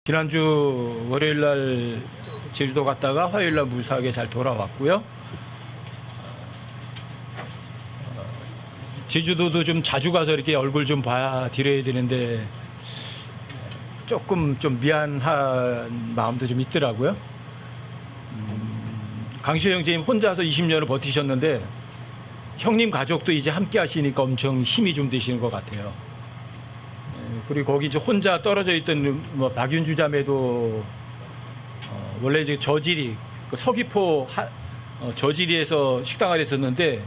지난주 월요일 날 제주도 갔다가 화요일 날 무사하게 잘 돌아왔고요. 제주도도 좀 자주 가서 이렇게 얼굴 좀 봐야 드려야 되는데 조금 좀 미안한 마음도 좀 있더라고요. 강시호 형제님 혼자서 20년을 버티셨는데 형님 가족도 이제 함께 하시니까 엄청 힘이 좀 되시는 것 같아요. 그리고 거기 이제 혼자 떨어져 있던 뭐 박윤주 자매도 원래 이제 저지리 그 서귀포 저지리에서 식당을 했었는데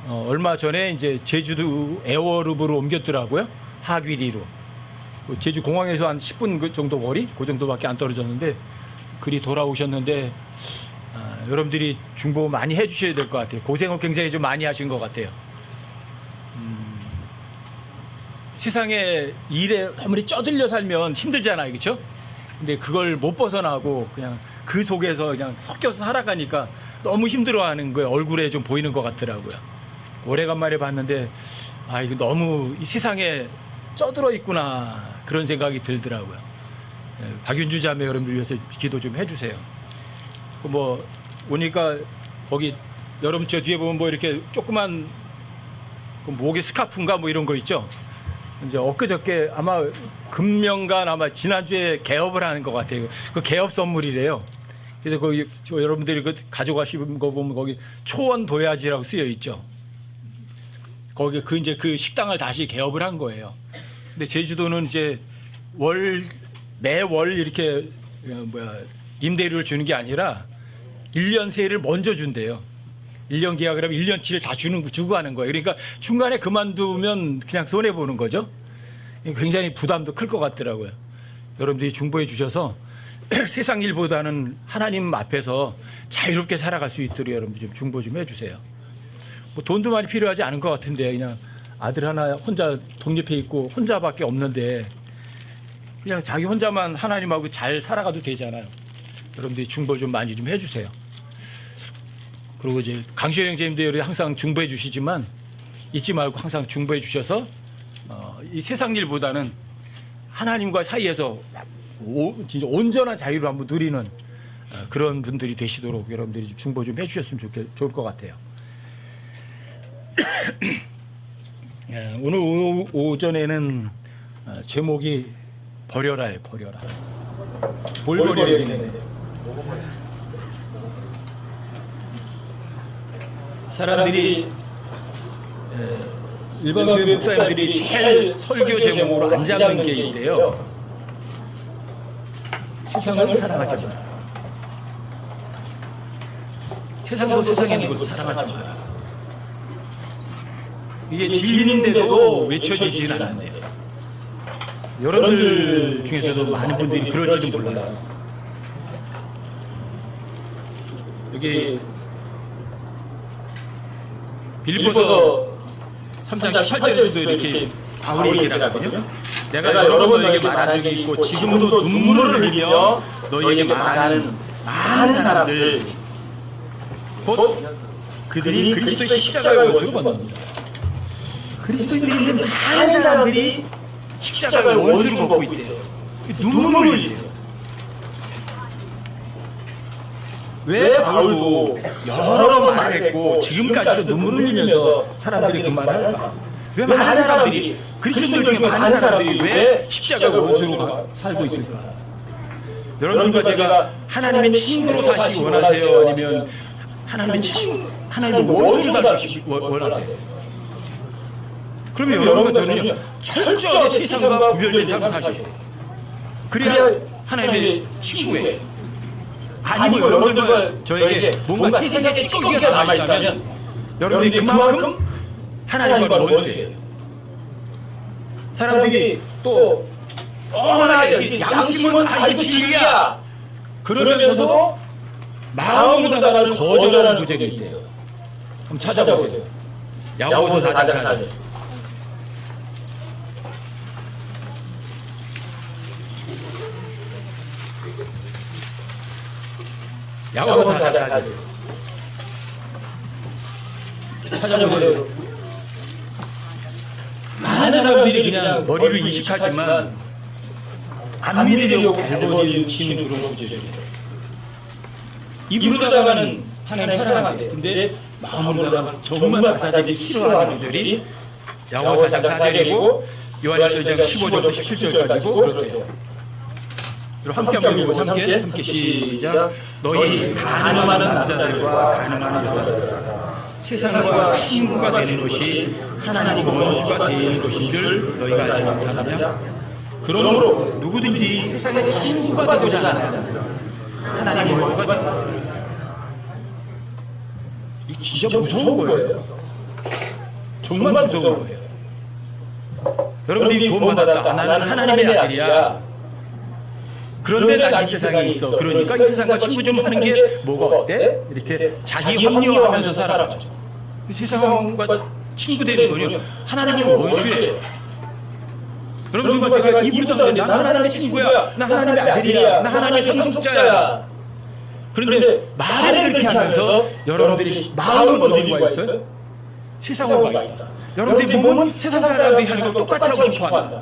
얼마 전에 이제 제주도 에어룹으로 옮겼더라고요. 하귀리로. 제주 공항에서 한 10분 정도 거리 그 정도밖에 안 떨어졌는데 그리 돌아오셨는데 여러분들이 중보 많이 해주셔야 될 것 같아요. 고생을 굉장히 좀 많이 하신 것 같아요. 세상에 일에 아무리 쪄들려 살면 힘들잖아요, 그렇죠? 근데 그걸 못 벗어나고 그냥 그 속에서 그냥 섞여서 살아가니까 너무 힘들어하는 거예요. 얼굴에 좀 보이는 것 같더라고요. 오래간만에 봤는데 이거 너무 이 세상에 쪄들어 있구나 그런 생각이 들더라고요. 박윤주 자매 여러분들 위해서 기도 좀 해주세요. 뭐 오니까 거기 여러분 저 뒤에 보면 뭐 이렇게 조그만 목에 스카프인가 뭐 이런 거 있죠. 이제 엊그저께 아마 금명간 아마 지난주에 개업을 하는 것 같아요. 그 개업 선물이래요. 그래서 거기 여러분들이 그 가져가시는 거 보면 거기 초원 도야지라고 쓰여 있죠. 거기 이제 그 식당을 다시 개업을 한 거예요. 근데 제주도는 이제 매월 이렇게 임대료를 주는 게 아니라 1년 세를 먼저 준대요. 1년 계약을 하면 1년치를 다 주고 하는 거예요. 그러니까 중간에 그만두면 그냥 손해보는 거죠. 굉장히 부담도 클 것 같더라고요. 여러분들이 중보해 주셔서 세상 일보다는 하나님 앞에서 자유롭게 살아갈 수 있도록 여러분들 좀 중보 좀 해주세요. 뭐 돈도 많이 필요하지 않은 것 같은데 그냥 아들 하나 혼자 독립해 있고 혼자밖에 없는데 그냥 자기 혼자만 하나님하고 잘 살아가도 되잖아요. 여러분들이 중보 좀 많이 좀 해주세요. 그리고 이제 강시호 형제님들이 항상 중보해 주시지만 잊지 말고 항상 중보해 주셔서 이 세상 일보다는 하나님과 사이에서 진짜 온전한 자유를 한번 누리는 그런 분들이 되시도록 여러분들이 좀 중보 좀 해주셨으면 좋을 것 같아요. 오늘 오전에는 제목이 버려라예요. 버려라. 뭘 버려야 되는데 사람들이 일반 교회 목사님들이 제일 설교 제목으로 안 잡는 게 있대요. 세상을 사랑하지 마라. 세상도 세상에 있는 것도 사랑하지 마라. 이게 진리인데도 외쳐지지는 않는데요. 여러분들 중에서도 많은 분들이 그럴지도 몰라요. 여기 빌립보서 3장 18절에서도 이렇게 바울이 얘기를 하거든요. 내가 여러 번 너에게 말한 적이 있고 지금도 눈물을 흘리며 너에게 말하는 많은 사람들 곧 그들이 그리스도의 십자가의 원수로 받는다. 그리스도인들이 많은 사람들이 십자가의 원수를 받고 있대요. 눈물을 흘려요. 왜 바울도 여러 번 말을 했고 지금까지도 눈물을 흘리면서 사람들이 그 말을 할까? 왜 많은 사람들이 그리스도인들 중에 많은 사람들이 왜 십자가의 원수로 살고 있을까? 여러분과 제가 하나님의 친구로 사시기 원하세요? 아니면 하나님의 원수로 살기 원하세요? 그러면 여러분과 저는요 철저하게 세상과 구별된 삶을 사셔야 돼요. 그래야 하나님의 친구예요. 아니고 여러분들과 저에게 뭔가 세상에 찌꺼기가 남아있다면 여러분들이 그만큼 하나님과 원수예요. 사람들이 또 뻔하게 양심은 이게 진리야 그러면서도 마음으로 나가는 거절하는 무죄가 있대요. 한번 찾아보세요. 야고보서 4장 4절. 야고보서 4장 4절. 찾아보세요. 많은 사람들이 그냥 머리를 이식하지만 안 믿으려고 발버둥치는 그런 구절입니다. 입으로다가는 하나님 사랑한대. 근데 마음으로다가 정말 받아들이기 싫어하는 구절이 야고보서 4장 4절이고 요한일서 1장 15절부터 17절까지고 그렇대요. 함께 한번 읽어보자. 함께 시작. 너희 가늠하는 남자들과 가늠하는 여자들아, 세상과 친구가 되는 것이 하나님 원수가 되는 것인 줄 너희가 알지 못하느냐? 그러므로 누구든지 세상의 친구가 되고자 하는 자는 하나님 원수가 된다. 이게 진짜 무서운 거예요. 정말 무서운 거예요. 여러분들이 구원받았다. 나는 하나님의 아들이야. 그런데 난 이 세상에 있어. 그러니까 이 세상과 친구 좀 하는 게 뭐가 어때? 이렇게 자기 합리화하면서 살아가죠. 세상과 친구 되는 거는 하나님의 원수예요. 여러분들과 제가 입으로 듣는데 나 하나님의 친구야, 나 하나님의 아들이야, 나 하나님의 상속자야. 그런데 말을 그렇게 하면서 여러분들이 마음은 어디로 가 있어요? 세상으로 가 있다. 여러분들이 몸은 세상 사람들이 하는 걸 똑같이 하고 싶어 한다.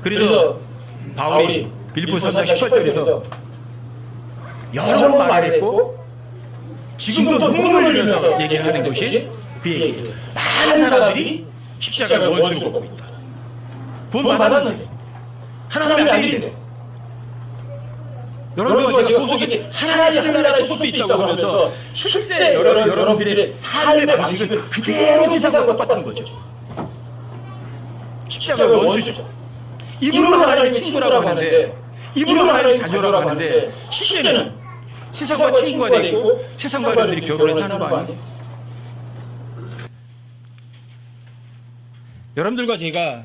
그래서 바울이 빌립보서 3장 18절에서 여러 번 말했고 지금도 눈물을 흘리면서 얘기를 하는 것이 그 얘기예요. 많은 사람들이 십자가의 원수로 보고 있다. 구원 받았는데 하나님의 아들인데 여러분들과 제가 소속이 하나님의 소속도 있다고 하면서 실제 여러분들의 삶의 방식은 그대로 세상과 똑같은 거죠. 십자가의 원수죠. 입으로는 하나님의 친구라고 하는데, 입으로는 하나님의 자녀라고 하는데 실제는 세상과 친구가 되어 있고 세상과 여러분들이 결혼해서 사는 거 아니에요? 여러분들과 제가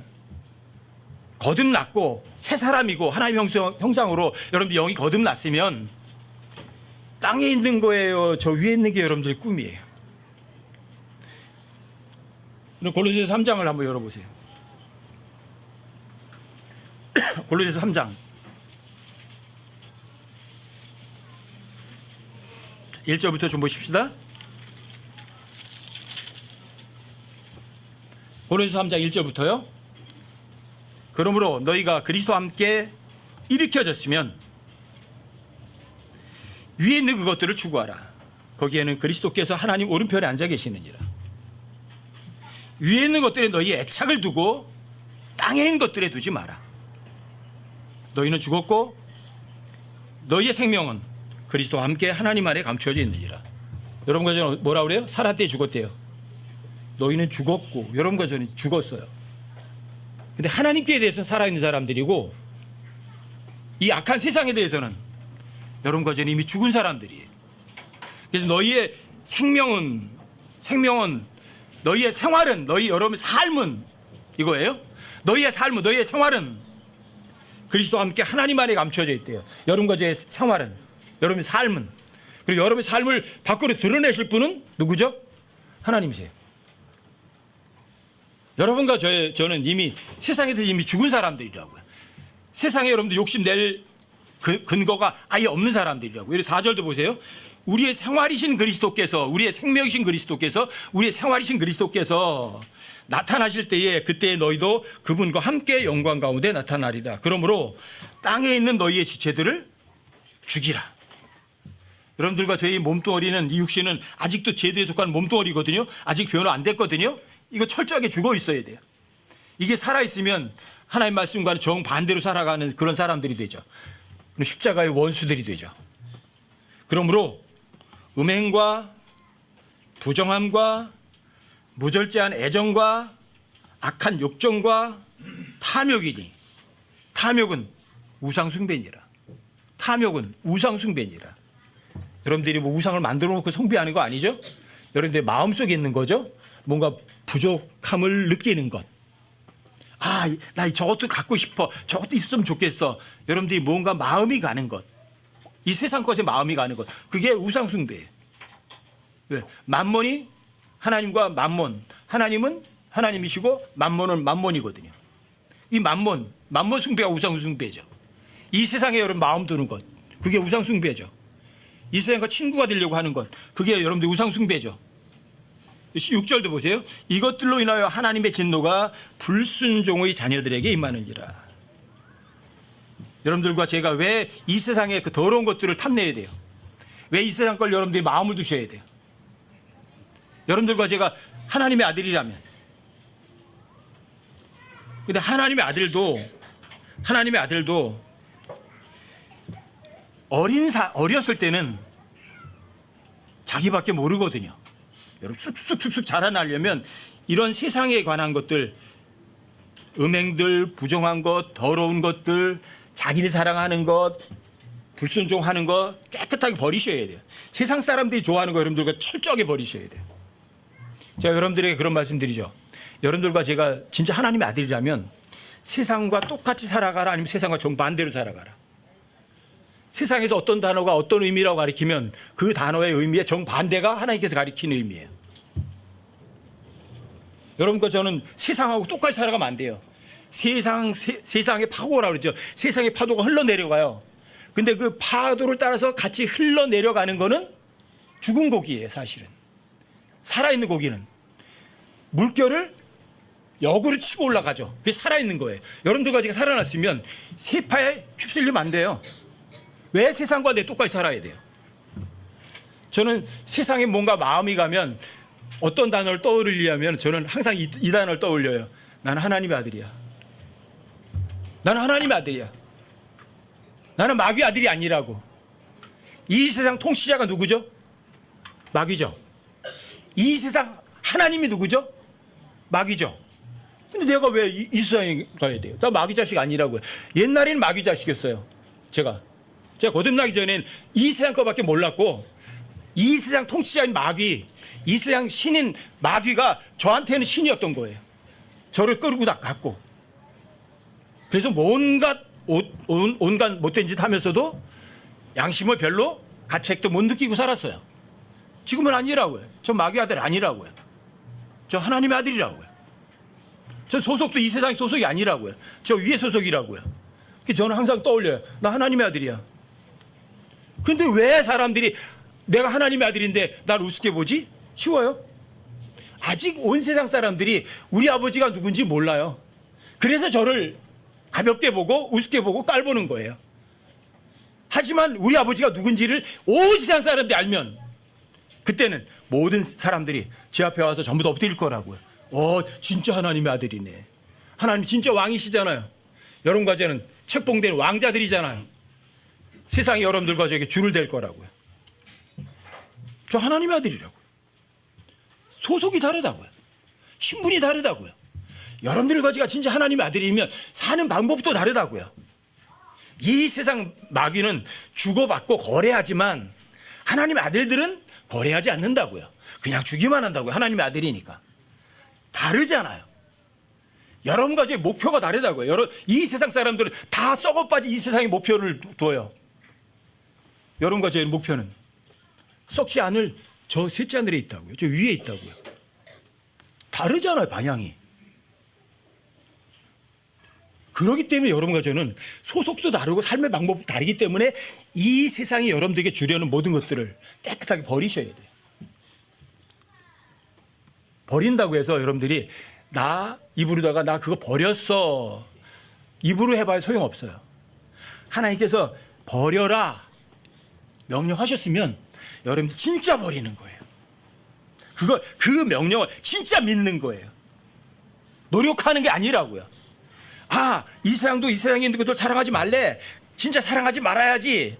거듭났고 새 사람이고 하나님의 형상으로 여러분들 영이 거듭났으면 땅에 있는 거예요? 저 위에 있는 게 여러분들의 꿈이에요? 골로새서 3장을 한번 열어보세요. 골로새서 3장 1절부터 좀 보십시다. 골로새서 3장 1절부터요. 그러므로 너희가 그리스도와 함께 일으켜졌으면 위에 있는 그것들을 추구하라. 거기에는 그리스도께서 하나님 오른편에 앉아 계시느니라. 위에 있는 것들에 너희의 애착을 두고 땅에 있는 것들에 두지 마라. 너희는 죽었고 너희의 생명은 그리스도와 함께 하나님 안에 감추어져 있느니라. 여러분과 저는 뭐라 그래요? 살았대 죽었대요. 너희는 죽었고 여러분과 저는 죽었어요. 근데 하나님께 대해서는 살아있는 사람들이고 이 악한 세상에 대해서는 여러분과 저는 이미 죽은 사람들이에요. 그래서 너희의 생명은 너희의 생활은 여러분의 삶은 이거예요. 너희의 삶은 너희의 생활은 그리스도와 함께 하나님 안에 감춰져 있대요. 여러분과 저의 생활은 여러분의 삶은 그리고 여러분의 삶을 밖으로 드러내실 분은 누구죠? 하나님이세요. 여러분과 저는 이미 세상에 대해 이미 죽은 사람들이라고요. 세상에 여러분들 욕심낼 근거가 아예 없는 사람들이라고요. 4절도 보세요. 우리의 생활이신 그리스도께서 우리의 생명이신 그리스도께서 우리의 생활이신 그리스도께서 나타나실 때에 그때에 너희도 그분과 함께 영광 가운데 나타나리라. 그러므로 땅에 있는 너희의 지체들을 죽이라. 여러분들과 저희 몸뚱어리는 이 육신은 아직도 제도에 속한 몸뚱어리거든요. 아직 변화 안 됐거든요. 이거 철저하게 죽어 있어야 돼요. 이게 살아있으면 하나님 말씀과는 정반대로 살아가는 그런 사람들이 되죠. 십자가의 원수들이 되죠. 그러므로 음행과 부정함과 무절제한 애정과 악한 욕정과 탐욕이니 탐욕은 우상숭배니라. 탐욕은 우상숭배니라. 여러분들이 뭐 우상을 만들어 놓고 숭배하는 거 아니죠? 여러분들의 마음속에 있는 거죠. 뭔가 부족함을 느끼는 것. 아, 나 저것도 갖고 싶어. 저것도 있으면 좋겠어. 여러분들이 뭔가 마음이 가는 것. 이 세상 것에 마음이 가는 것. 그게 우상숭배예요. 왜? 만몬이 하나님과 만몬. 하나님은 하나님이시고 만몬은 만몬이거든요. 이 만몬 숭배가 우상숭배죠. 이 세상에 여러분 마음 두는 것. 그게 우상숭배죠. 이 세상과 친구가 되려고 하는 것. 그게 여러분들 우상숭배죠. 6절도 보세요. 이것들로 인하여 하나님의 진노가 불순종의 자녀들에게 임하느니라. 여러분들과 제가 왜 이 세상의 그 더러운 것들을 탐내야 돼요? 왜 이 세상 걸 여러분들이 마음을 두셔야 돼요? 여러분들과 제가 하나님의 아들이라면, 근데 하나님의 아들도 어렸을 때는 자기밖에 모르거든요. 여러분 쑥쑥쑥쑥 자라나려면 이런 세상에 관한 것들, 음행들, 부정한 것, 더러운 것들, 자기를 사랑하는 것, 불순종하는 것 깨끗하게 버리셔야 돼요. 세상 사람들이 좋아하는 거 여러분들과 철저하게 버리셔야 돼요. 제가 여러분들에게 그런 말씀드리죠. 여러분들과 제가 진짜 하나님의 아들이라면 세상과 똑같이 살아가라, 아니면 세상과 정반대로 살아가라. 세상에서 어떤 단어가 어떤 의미라고 가리키면 그 단어의 의미의 정반대가 하나님께서 가리키는 의미예요. 여러분과 저는 세상하고 똑같이 살아가면 안 돼요. 세상의 파도라고 그러죠. 세상의 파도가 흘러내려가요. 근데 그 파도를 따라서 같이 흘러내려가는 거는 죽은 고기예요, 사실은. 살아있는 고기는 물결을 역으로 치고 올라가죠. 그게 살아있는 거예요. 여러분들과 제가 살아났으면 세파에 휩쓸리면 안 돼요. 왜 세상과 내 똑같이 살아야 돼요? 저는 세상에 뭔가 마음이 가면 어떤 단어를 떠올리려면 저는 항상 이 단어를 떠올려요. 나는 하나님의 아들이야. 나는 하나님의 아들이야. 나는 마귀의 아들이 아니라고. 이 세상 통치자가 누구죠? 마귀죠. 이 세상 하나님이 누구죠? 마귀죠. 근데 내가 왜 이 세상에 가야 돼요? 나 마귀 자식 아니라고요. 옛날에는 마귀 자식이었어요. 제가 거듭나기 전에는 이 세상 거밖에 몰랐고, 이 세상 통치자인 마귀, 이 세상 신인 마귀가 저한테는 신이었던 거예요. 저를 끌고 다 갔고, 그래서 온갖 못된 짓 하면서도 양심을 별로 가책도 못 느끼고 살았어요. 지금은 아니라고요. 저 마귀 아들 아니라고요. 저 하나님의 아들이라고요. 저 소속도 이 세상 소속이 아니라고요. 저 위에 소속이라고요. 저는 항상 떠올려요. 나 하나님의 아들이야. 근데 왜 사람들이 내가 하나님의 아들인데 날 우습게 보지? 쉬워요. 아직 온 세상 사람들이 우리 아버지가 누군지 몰라요. 그래서 저를 가볍게 보고 우습게 보고 깔보는 거예요. 하지만 우리 아버지가 누군지를 온 세상 사람들이 알면 그때는 모든 사람들이 제 앞에 와서 전부 다 엎드릴 거라고요. 진짜 하나님의 아들이네. 하나님 진짜 왕이시잖아요. 여러분과 저는 책봉된 왕자들이잖아요. 세상에 여러분들과 저에게 줄을 댈 거라고요. 저 하나님의 아들이라고요. 소속이 다르다고요. 신분이 다르다고요. 여러분들과 제가 진짜 하나님의 아들이면 사는 방법도 다르다고요. 이 세상 마귀는 주고받고 거래하지만 하나님의 아들들은 거래하지 않는다고요. 그냥 주기만 한다고요. 하나님의 아들이니까. 다르잖아요. 여러분과 저의 목표가 다르다고요. 이 세상 사람들은 다 썩어빠진 이 세상의 목표를 둬요. 여러분과 저의 목표는 썩지 않을 저 셋째 하늘에 있다고요. 저 위에 있다고요. 다르잖아요, 방향이. 그렇기 때문에 여러분과 저는 소속도 다르고 삶의 방법도 다르기 때문에 이 세상이 여러분들에게 주려는 모든 것들을 깨끗하게 버리셔야 돼요. 버린다고 해서 여러분들이 나 입으로다가 나 그거 버렸어, 입으로 해봐야 소용없어요. 하나님께서 버려라 명령하셨으면 여러분들 진짜 버리는 거예요. 그 명령을 진짜 믿는 거예요. 노력하는 게 아니라고요. 이 세상도 이 세상에 있는 것도 사랑하지 말래. 진짜 사랑하지 말아야지.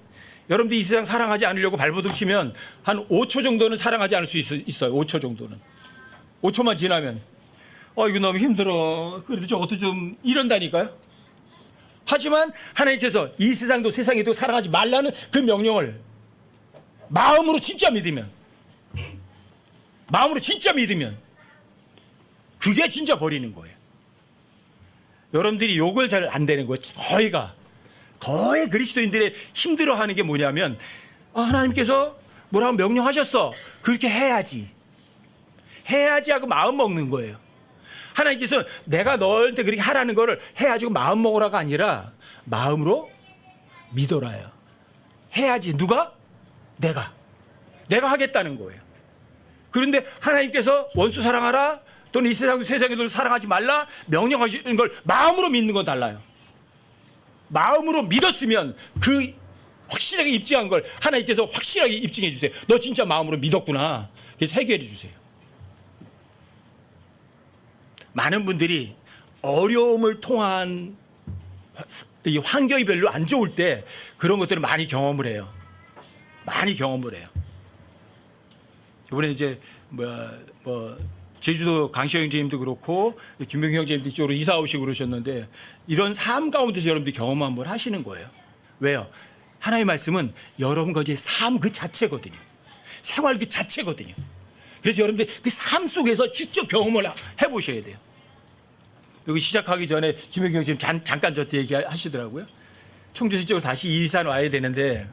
여러분들 이 세상 사랑하지 않으려고 발버둥 치면 한 5초 정도는 사랑하지 않을 수 있어요. 5초 정도는. 5초만 지나면 이거 너무 힘들어. 그래도 저것도 좀 이런다니까요. 하지만 하나님께서 이 세상도 세상에도 사랑하지 말라는 그 명령을 마음으로 진짜 믿으면 그게 진짜 버리는 거예요. 여러분들이 욕을 잘 안 되는 거예요. 거의 그리스도인들의 힘들어하는 게 뭐냐면 하나님께서 뭐라고 명령하셨어. 그렇게 해야지 하고 마음 먹는 거예요. 하나님께서 내가 너한테 그렇게 하라는 거를 해야지 마음 먹으라가 아니라 마음으로 믿어라요. 해야지. 누가? 내가 하겠다는 거예요. 그런데 하나님께서 원수 사랑하라 또는 이 세상에도 사랑하지 말라 명령하시는 걸 마음으로 믿는 건 달라요. 마음으로 믿었으면 그 확실하게 입증한 걸 하나님께서 확실하게 입증해 주세요. 너 진짜 마음으로 믿었구나. 그래서 해결해 주세요. 많은 분들이 어려움을 통한 이 환경이 별로 안 좋을 때 그런 것들을 많이 경험을 해요. 많이 경험을 해요. 이번에 이제 제주도 강시영 형제님도 그렇고 김병희 형제님도 이쪽으로 이사 오시고 그러셨는데 이런 삶 가운데서 여러분들이 경험 한번 하시는 거예요. 왜요? 하나님의 말씀은 여러분과 이제 삶 그 자체거든요. 생활 그 자체거든요. 그래서 여러분들 그 삶 속에서 직접 경험을 해보셔야 돼요. 여기 시작하기 전에 김혜경 형제님 잠깐 저한테 얘기하시더라고요. 청주시 쪽으로 다시 이산 와야 되는데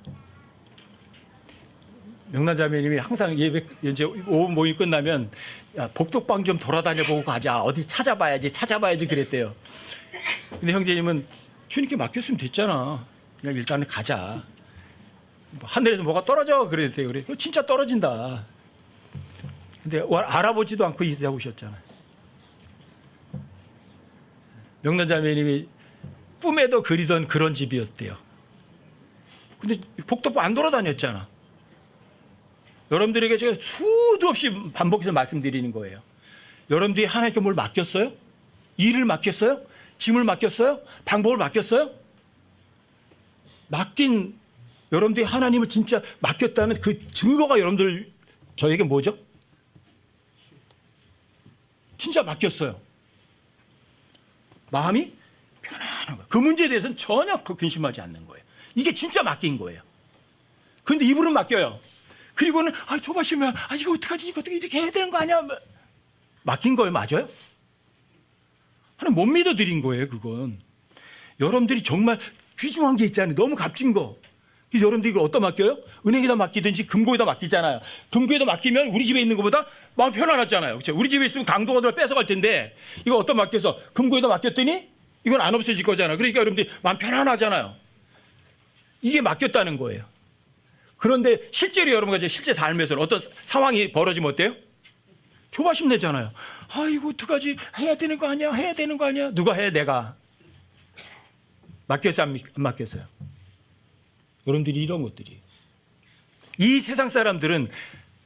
명란자매님이 항상 예배 이제 오후 모임 끝나면 야, 복덕방 좀 돌아다녀 보고 가자. 어디 찾아봐야지 그랬대요. 근데 형제님은 주님께 맡겼으면 됐잖아. 그냥 일단은 가자. 하늘에서 뭐가 떨어져 그랬대요. 그래 진짜 떨어진다. 근데 알아보지도 않고 이사 오셨잖아요. 명란자매님이 꿈에도 그리던 그런 집이었대요. 근데 복덕방 안 돌아다녔잖아. 여러분들에게 제가 수도 없이 반복해서 말씀드리는 거예요. 여러분들이 하나님께 뭘 맡겼어요? 일을 맡겼어요? 짐을 맡겼어요? 방법을 맡겼어요? 맡긴 여러분들이 하나님을 진짜 맡겼다는 그 증거가 여러분들 저에게 뭐죠? 진짜 맡겼어요. 마음이 편안한 거예요. 그 문제에 대해서는 전혀 근심하지 않는 거예요. 이게 진짜 맡긴 거예요. 그런데 입으로는 맡겨요. 그리고는 조바심이야. 이거 어떡하지? 이거 어떻게 이렇게 해야 되는 거 아니야? 맡긴 거예요. 맞아요? 하나님 못 믿어드린 거예요. 그건. 여러분들이 정말 귀중한 게 있잖아요. 너무 값진 거. 그래서 여러분들이 이걸 어디다 맡겨요? 은행에다 맡기든지 금고에다 맡기잖아요. 금고에다 맡기면 우리 집에 있는 것보다 마음 편안하잖아요. 그렇죠? 우리 집에 있으면 강도가 들어 뺏어갈 텐데 이거 어디다 맡겨서 금고에다 맡겼더니 이건 안 없어질 거잖아요. 그러니까 여러분들이 마음 편안하잖아요. 이게 맡겼다는 거예요. 그런데 실제로 여러분과 이제 실제 삶에서는 어떤 상황이 벌어지면 어때요? 조바심 내잖아요. 이거 어떡하지? 해야 되는 거 아니야? 해야 되는 거 아니야? 누가 해? 내가. 맡겼어요? 안 맡겼어요? 여러분들이 이런 것들이. 이 세상 사람들은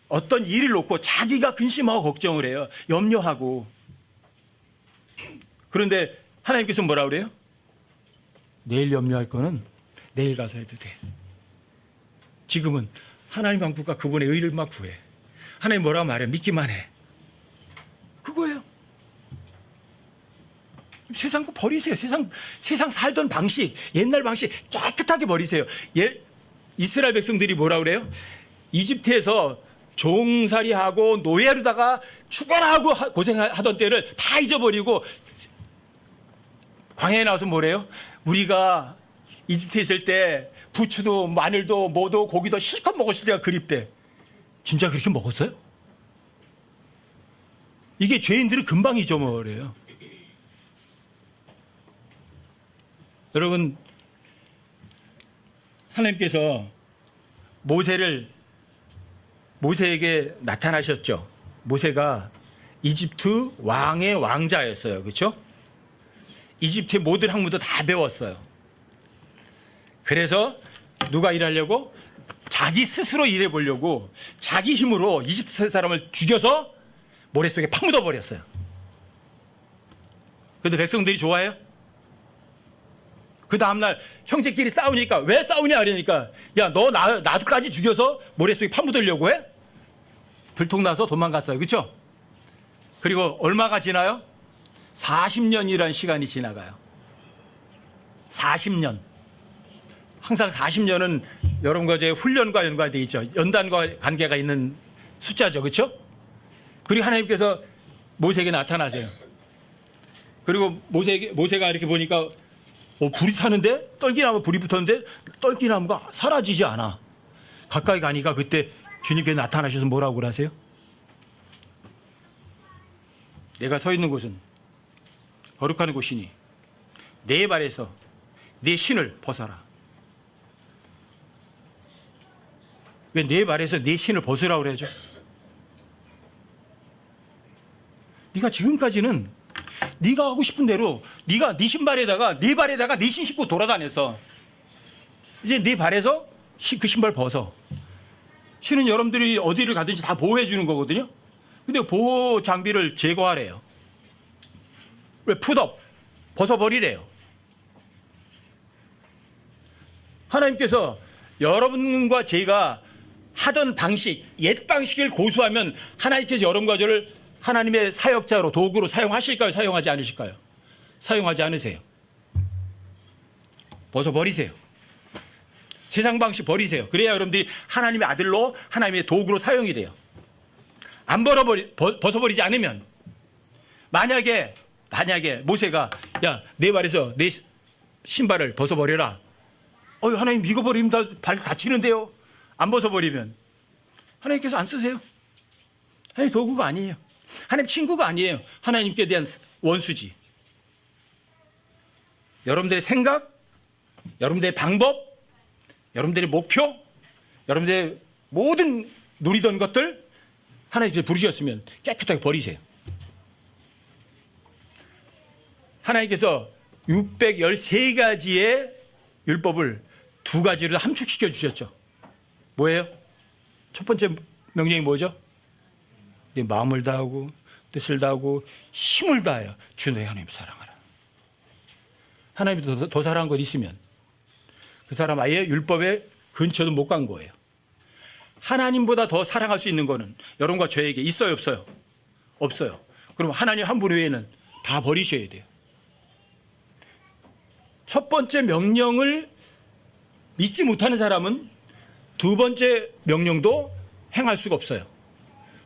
어떤 일을 놓고 자기가 근심하고 걱정을 해요. 염려하고. 그런데 하나님께서 뭐라 그래요? 내일 염려할 거는 내일 가서 해도 돼. 지금은 하나님 왕국과 그분의 의를만 구해. 하나님 뭐라고 말해? 믿기만 해. 그거예요. 세상 거 버리세요. 세상 살던 방식, 옛날 방식 깨끗하게 버리세요. 이스라엘 백성들이 뭐라 그래요? 이집트에서 종살이하고 노예로다가 죽어라 하고 고생하던 때를 다 잊어버리고 광야에 나와서 뭐래요? 우리가 이집트에 있을 때 부추도 마늘도 뭐도 고기도 실컷 먹었을 때가 그립대. 진짜 그렇게 먹었어요? 이게 죄인들을 금방 잊어버려요. 여러분, 하나님께서 모세에게 나타나셨죠. 모세가 이집트 왕의 왕자였어요. 그렇죠? 이집트의 모든 학문도 다 배웠어요. 그래서 누가 일하려고? 자기 스스로 일해 보려고 자기 힘으로 이집트 사람을 죽여서 모래 속에 파묻어 버렸어요. 그런데 백성들이 좋아해요? 그 다음날 형제끼리 싸우니까 왜 싸우냐 그러니까 야 너 나도까지 죽여서 모래 속에 파묻으려고 해? 들통나서 도망갔어요. 그렇죠? 그리고 얼마가 지나요? 40년이라는 시간이 지나가요. 40년. 항상 40년은 여러분과 제 훈련과 연관되어 있죠. 연단과 관계가 있는 숫자죠. 그렇죠? 그리고 하나님께서 모세에게 나타나세요. 그리고 모세가 이렇게 보니까 불이 타는데 떨기나무 불이 붙었는데 떨기나무가 사라지지 않아. 가까이 가니까 그때 주님께 나타나셔서 뭐라고 그러세요? 내가 서 있는 곳은 거룩한 곳이니 내 발에서 내 신을 벗어라. 왜 내 발에서 내 신을 벗으라고 그러죠? 네가 지금까지는 네가 하고 싶은 대로 네가 네 신발에다가 네 발에다가 네 신 신고 돌아다녔어. 이제 네 발에서 그 신발 벗어. 신은 여러분들이 어디를 가든지 다 보호해 주는 거거든요. 근데 보호 장비를 제거하래요. 왜? 풋업 벗어버리래요. 하나님께서 여러분과 제가 하던 방식, 옛 방식을 고수하면 하나님께서 여러분과 저를 하나님의 사역자로 도구로 사용하실까요? 사용하지 않으실까요? 사용하지 않으세요. 벗어버리세요. 세상 방식 버리세요. 그래야 여러분들이 하나님의 아들로 하나님의 도구로 사용이 돼요. 안 벗어버리지 않으면 만약에 모세가 야, 내 발에서 내 신발을 벗어버려라. 하나님 이거 버리면 발 다치는데요. 안 벗어버리면 하나님께서 안 쓰세요. 하나님 도구가 아니에요. 하나님 친구가 아니에요. 하나님께 대한 원수지. 여러분들의 생각, 여러분들의 방법, 여러분들의 목표, 여러분들의 모든 누리던 것들 하나님께서 부르셨으면 깨끗하게 버리세요. 하나님께서 613가지의 율법을 2가지로 함축시켜 주셨죠. 뭐예요? 첫 번째 명령이 뭐죠? 네 마음을 다하고 뜻을 다하고 힘을 다하여 주 너의 하나님 사랑하라. 하나님이 더 사랑한 것 있으면 그 사람 아예 율법의 근처도 못 간 거예요. 하나님보다 더 사랑할 수 있는 거는 여러분과 저에게 있어요, 없어요? 없어요. 그럼 하나님 한 분 외에는 다 버리셔야 돼요. 첫 번째 명령을 믿지 못하는 사람은 두 번째 명령도 행할 수가 없어요.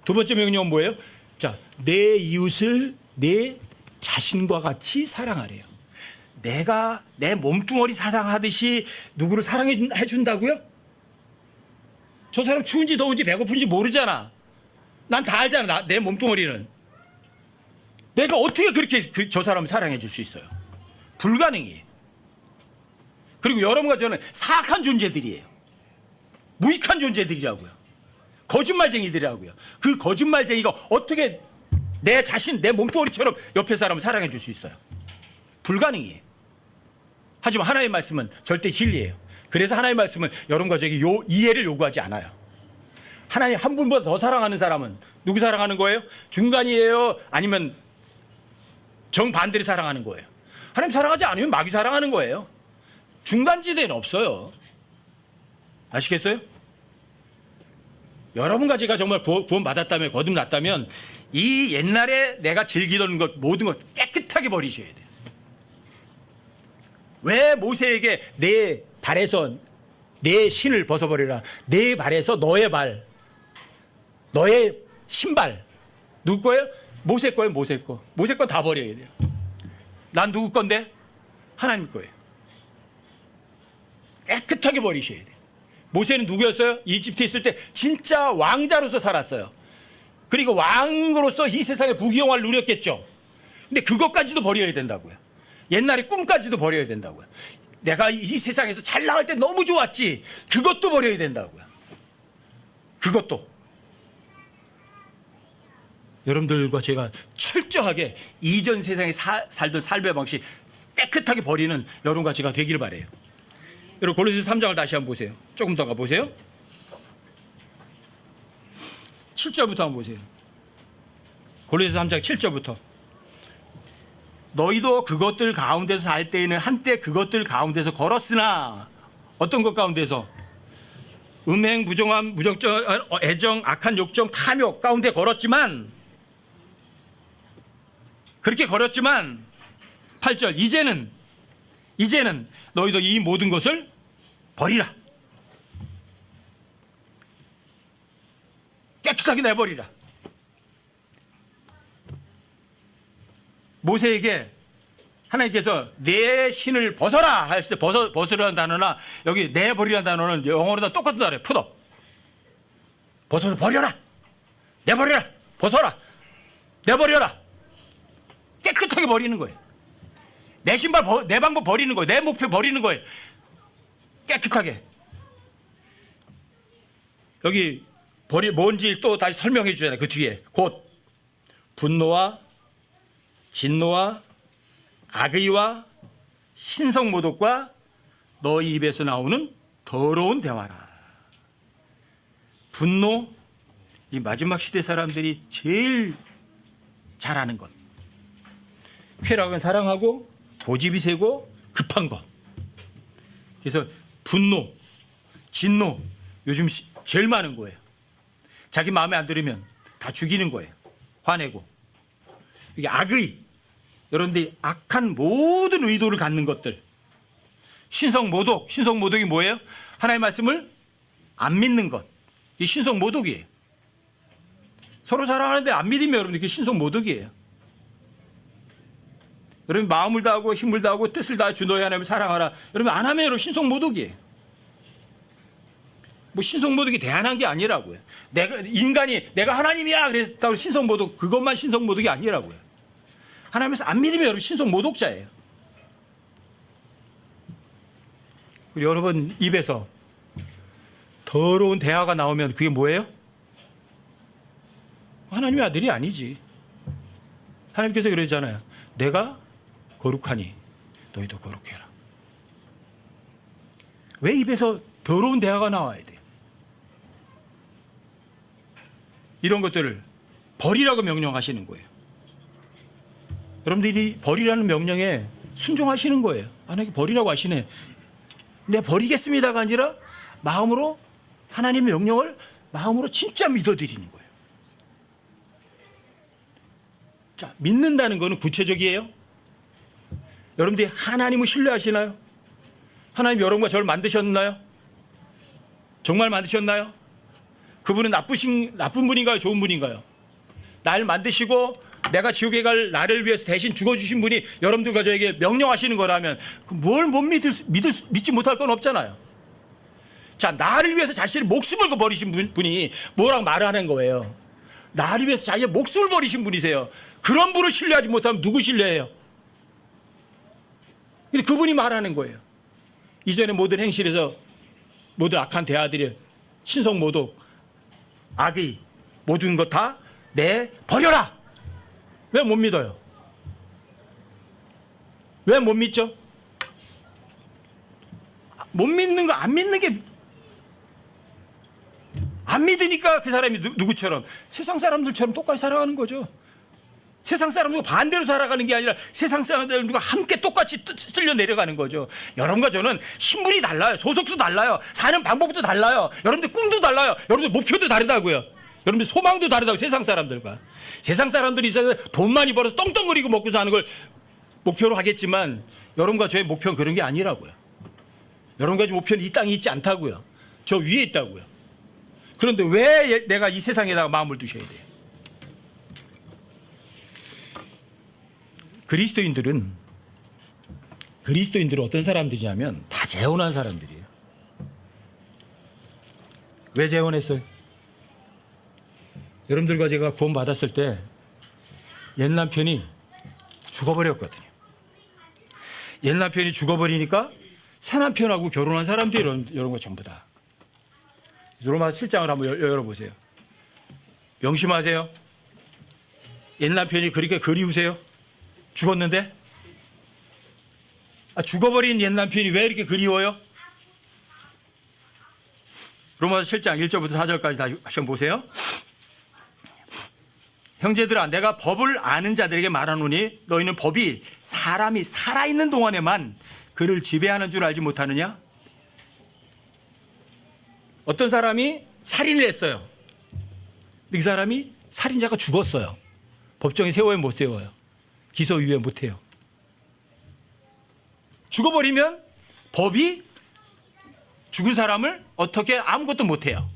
두 번째 명령은 뭐예요? 자, 내 이웃을 내 자신과 같이 사랑하래요. 내가 내 몸뚱어리 사랑하듯이 누구를 사랑해 준다고요? 저 사람 추운지 더운지 배고픈지 모르잖아. 난 다 알잖아. 내 몸뚱어리는. 내가 어떻게 그렇게 저 사람을 사랑해 줄 수 있어요? 불가능해요. 그리고 여러분과 저는 사악한 존재들이에요. 무익한 존재들이라고요. 거짓말쟁이들이라고요. 그 거짓말쟁이가 어떻게 내 자신, 내 몸뚱어리처럼 옆에 사람을 사랑해 줄 수 있어요? 불가능해요. 하지만 하나님의 말씀은 절대 진리예요. 그래서 하나님의 말씀은 여러분과 저에게 이해를 요구하지 않아요. 하나님 한 분보다 더 사랑하는 사람은 누구 사랑하는 거예요? 중간이에요? 아니면 정반대로 사랑하는 거예요? 하나님 사랑하지 않으면 마귀 사랑하는 거예요. 중간지대는 없어요. 아시겠어요? 여러분과 제가 정말 구원받았다면 거듭났다면 이 옛날에 내가 즐기던 것 모든 것 깨끗하게 버리셔야 돼요. 왜 모세에게 내 발에서 내 신을 벗어버리라. 내 발에서 너의 발, 너의 신발. 누구 거예요? 모세 거예요. 모세 거. 모세 건 다 버려야 돼요. 난 누구 건데? 하나님 거예요. 깨끗하게 버리셔야 돼요. 모세는 누구였어요? 이집트에 있을 때 진짜 왕자로서 살았어요. 그리고 왕으로서 이 세상의 부귀영화를 누렸겠죠. 근데 그것까지도 버려야 된다고요. 옛날의 꿈까지도 버려야 된다고요. 내가 이 세상에서 잘 나갈 때 너무 좋았지. 그것도 버려야 된다고요. 그것도. 여러분들과 제가 철저하게 이전 세상에 살던 삶의 방식 깨끗하게 버리는 여러분과 제가 되기를 바라요. 여러분 골로새서 3장을 다시 한번 보세요. 조금 더 가보세요. 7절부터 한번 보세요. 골로새서 3장 7절부터. 너희도 그것들 가운데서 살 때에는 한때 그것들 가운데서 걸었으나 어떤 것 가운데서? 음행, 부정함, 무정적, 애정, 악한 욕정, 탐욕 가운데 걸었지만 그렇게 걸었지만 8절 이제는 너희도 이 모든 것을 버리라. 깨끗하게 내버리라. 모세에게 하나님께서 내 신을 벗어라 할 때 벗으라는 단어나 여기 내버리라는 단어는 영어로 다 똑같은 단어예요. 풋업. 벗어서 버려라. 내버려라. 벗어라. 내버려라. 깨끗하게 버리는 거예요. 내 신발, 내 방법 버리는 거예요. 내 목표 버리는 거예요. 깨끗하게. 여기 뭔지 또 다시 설명해 주잖아요. 그 뒤에 곧 분노와 진노와 악의와 신성모독과 너희 입에서 나오는 더러운 대화라. 분노, 이 마지막 시대 사람들이 제일 잘하는 것. 쾌락은 사랑하고 고집이 세고 급한 것. 그래서 분노, 진노 요즘 제일 많은 거예요. 자기 마음에 안 들으면 다 죽이는 거예요. 화내고. 이게 악의, 여러분들이 악한 모든 의도를 갖는 것들. 신성모독, 신성모독이 뭐예요? 하나님의 말씀을 안 믿는 것. 이게 신성모독이에요. 서로 사랑하는데 안 믿으면 여러분 이게 신성모독이에요. 여러분 마음을 다하고 힘을 다하고 뜻을 다해 주 너희 하나님을 사랑하라. 여러분 안 하면 여러분 신성모독이에요. 뭐 신성모독이 대안한 게 아니라고요. 인간이 내가 하나님이야 그랬다고 신성모독, 그것만 신성모독이 아니라고요. 하나님에서 안 믿으면 여러분 신성모독자예요. 여러분 입에서 더러운 대화가 나오면 그게 뭐예요? 하나님의 아들이 아니지. 하나님께서 그러잖아요. 내가 거룩하니 너희도 거룩해라. 왜 입에서 더러운 대화가 나와야 돼요? 이런 것들을 버리라고 명령하시는 거예요. 여러분들이 버리라는 명령에 순종하시는 거예요. 하나님 버리라고 하시네. 내 버리겠습니다가 아니라 마음으로 하나님의 명령을 마음으로 진짜 믿어드리는 거예요. 자, 믿는다는 것은 구체적이에요. 여러분들이 하나님을 신뢰하시나요? 하나님 여러분과 저를 만드셨나요? 정말 만드셨나요? 그분은 나쁜 분인가요? 좋은 분인가요? 날 만드시고 내가 지옥에 갈 나를 위해서 대신 죽어주신 분이 여러분들과 저에게 명령하시는 거라면 뭘 못 믿지 못할 건 없잖아요. 자, 나를 위해서 자신의 목숨을 버리신 분이 뭐라고 말을 하는 거예요. 나를 위해서 자기의 목숨을 버리신 분이세요. 그런 분을 신뢰하지 못하면 누구 신뢰해요? 근데 그분이 말하는 거예요. 이전의 모든 행실에서 모든 악한 대화들이 신성모독, 악의 모든 것 다 내버려라. 왜 못 믿어요? 왜 못 믿죠? 못 믿는 거, 안 믿는 게, 안 믿으니까 그 사람이 누구처럼? 세상 사람들처럼 똑같이 살아가는 거죠. 세상 사람들과 반대로 살아가는 게 아니라 세상 사람들과 함께 똑같이 쓸려 내려가는 거죠. 여러분과 저는 신분이 달라요. 소속도 달라요. 사는 방법도 달라요. 여러분들 꿈도 달라요. 여러분들 목표도 다르다고요. 여러분들 소망도 다르다고. 세상 사람들과. 세상 사람들이 있어서 돈 많이 벌어서 떵떵거리고 먹고 사는 걸 목표로 하겠지만 여러분과 저의 목표는 그런 게 아니라고요. 여러분과 저의 목표는 이 땅에 있지 않다고요. 저 위에 있다고요. 그런데 왜 내가 이 세상에다가 마음을 두셔야 돼요? 그리스도인들은 어떤 사람들이냐면 다 재혼한 사람들이에요. 왜 재혼했어요? 여러분들과 제가 구원 받았을 때 옛 남편이 죽어버렸거든요. 옛 남편이 죽어버리니까 새 남편하고 결혼한 사람들이 이런 거 전부 다. 로마서 7장을 한번 열어보세요. 명심하세요. 옛 남편이 그렇게 그리우세요? 죽었는데? 죽어버린 옛 남편이 왜 이렇게 그리워요? 로마서 7장 1절부터 4절까지 다시 한번 보세요. 형제들아, 내가 법을 아는 자들에게 말하노니 너희는 법이 사람이 살아있는 동안에만 그를 지배하는 줄 알지 못하느냐? 어떤 사람이 살인을 했어요. 이 사람이 살인자가 죽었어요. 법정에 세워야 못 세워요. 기소유예 못해요. 죽어버리면 법이 죽은 사람을 어떻게 아무것도 못해요.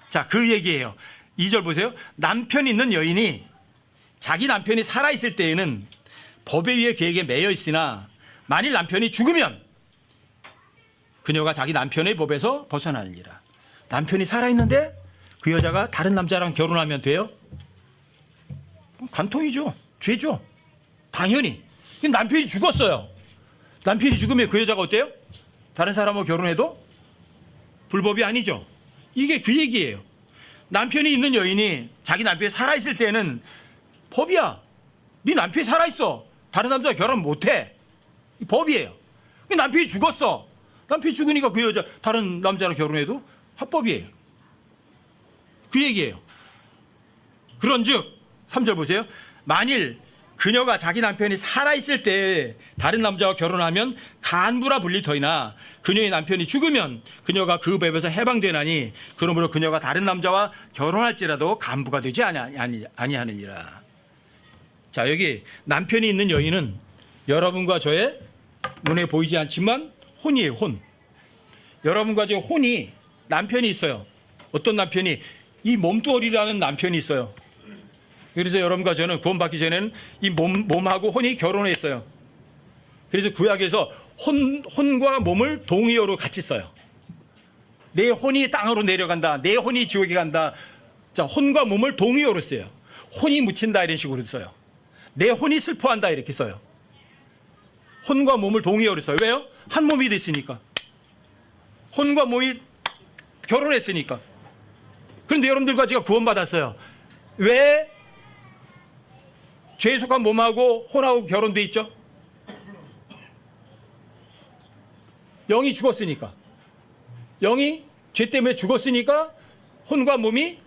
자, 그 얘기예요. 2절 보세요. 남편 있는 여인이 자기 남편이 살아있을 때에는 법에 의해 그에게 매여 있으나 만일 남편이 죽으면 그녀가 자기 남편의 법에서 벗어나느니라. 남편이 살아있는데 그 여자가 다른 남자랑 결혼하면 돼요? 간통이죠. 죄죠. 당연히. 남편이 죽었어요. 남편이 죽으면 그 여자가 어때요? 다른 사람하고 결혼해도 불법이 아니죠. 이게 그 얘기예요. 남편이 있는 여인이 자기 남편이 살아있을 때는 법이야. 네 남편이 살아있어. 다른 남자와 결혼 못해. 이 법이에요. 남편이 죽었어. 남편이 죽으니까 그 여자 다른 남자랑 결혼해도 합법이에요. 그 얘기예요. 그런즉 3절 보세요. 만일 그녀가 자기 남편이 살아있을 때 다른 남자와 결혼하면 간부라 불리터이나 그녀의 남편이 죽으면 그녀가 그 법에서 해방되나니 그러므로 그녀가 다른 남자와 결혼할지라도 간부가 되지 아니하느니라. 자, 여기 남편이 있는 여인은 여러분과 저의 눈에 보이지 않지만 혼이에요. 혼. 여러분과 저 혼이 남편이 있어요. 어떤 남편이? 이 몸뚱어리라는 남편이 있어요. 그래서 여러분과 저는 구원받기 전에는 이 몸하고 혼이 결혼했어요. 그래서 구약에서 혼과 몸을 동의어로 같이 써요. 내 혼이 땅으로 내려간다. 내 혼이 지옥에 간다. 자, 혼과 몸을 동의어로 써요. 혼이 묻힌다 이런 식으로 써요. 내 혼이 슬퍼한다 이렇게 써요. 혼과 몸을 동의어로 써요. 왜요? 한 몸이 됐으니까. 혼과 몸이 결혼했으니까. 그런데 여러분들과 제가 구원받았어요. 왜 죄에 속한 몸하고 혼하고 결혼돼 있죠? 영이 죽었으니까. 영이 죄 때문에 죽었으니까 혼과 몸이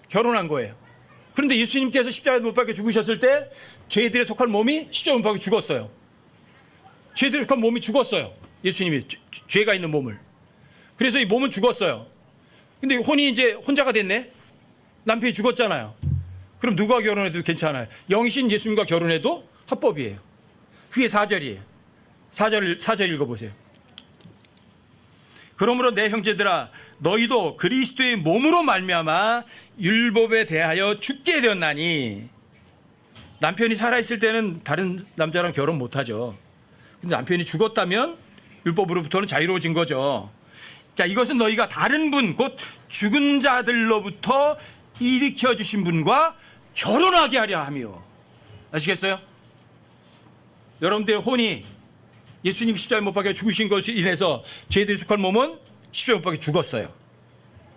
결혼한 거예요. 그런데 예수님께서 십자가에 못 박혀 죽으셨을 때 죄들에 속한 몸이 십자가에 못 박혀 죽었어요. 죄들에 속한 몸이 죽었어요. 예수님이 죄가 있는 몸을. 그래서 이 몸은 죽었어요. 근데 혼이 이제 혼자가 됐네. 남편이 죽었잖아요. 그럼 누가 결혼해도 괜찮아요. 영이신 예수님과 결혼해도 합법이에요. 그게 4절이에요. 4절 읽어보세요. 그러므로 내 형제들아 너희도 그리스도의 몸으로 말미암아 율법에 대하여 죽게 되었나니. 남편이 살아있을 때는 다른 남자랑 결혼 못하죠. 근데 남편이 죽었다면 율법으로부터는 자유로워진 거죠. 자, 이것은 너희가 다른 분 곧 죽은 자들로부터 일으켜 주신 분과 결혼하게 하려 하며. 아시겠어요? 여러분들의 혼이 예수님 십자가에 못 박혀 죽으신 것으로 인해서 죄에 속한 몸은 십자가에 못 박혀 죽었어요.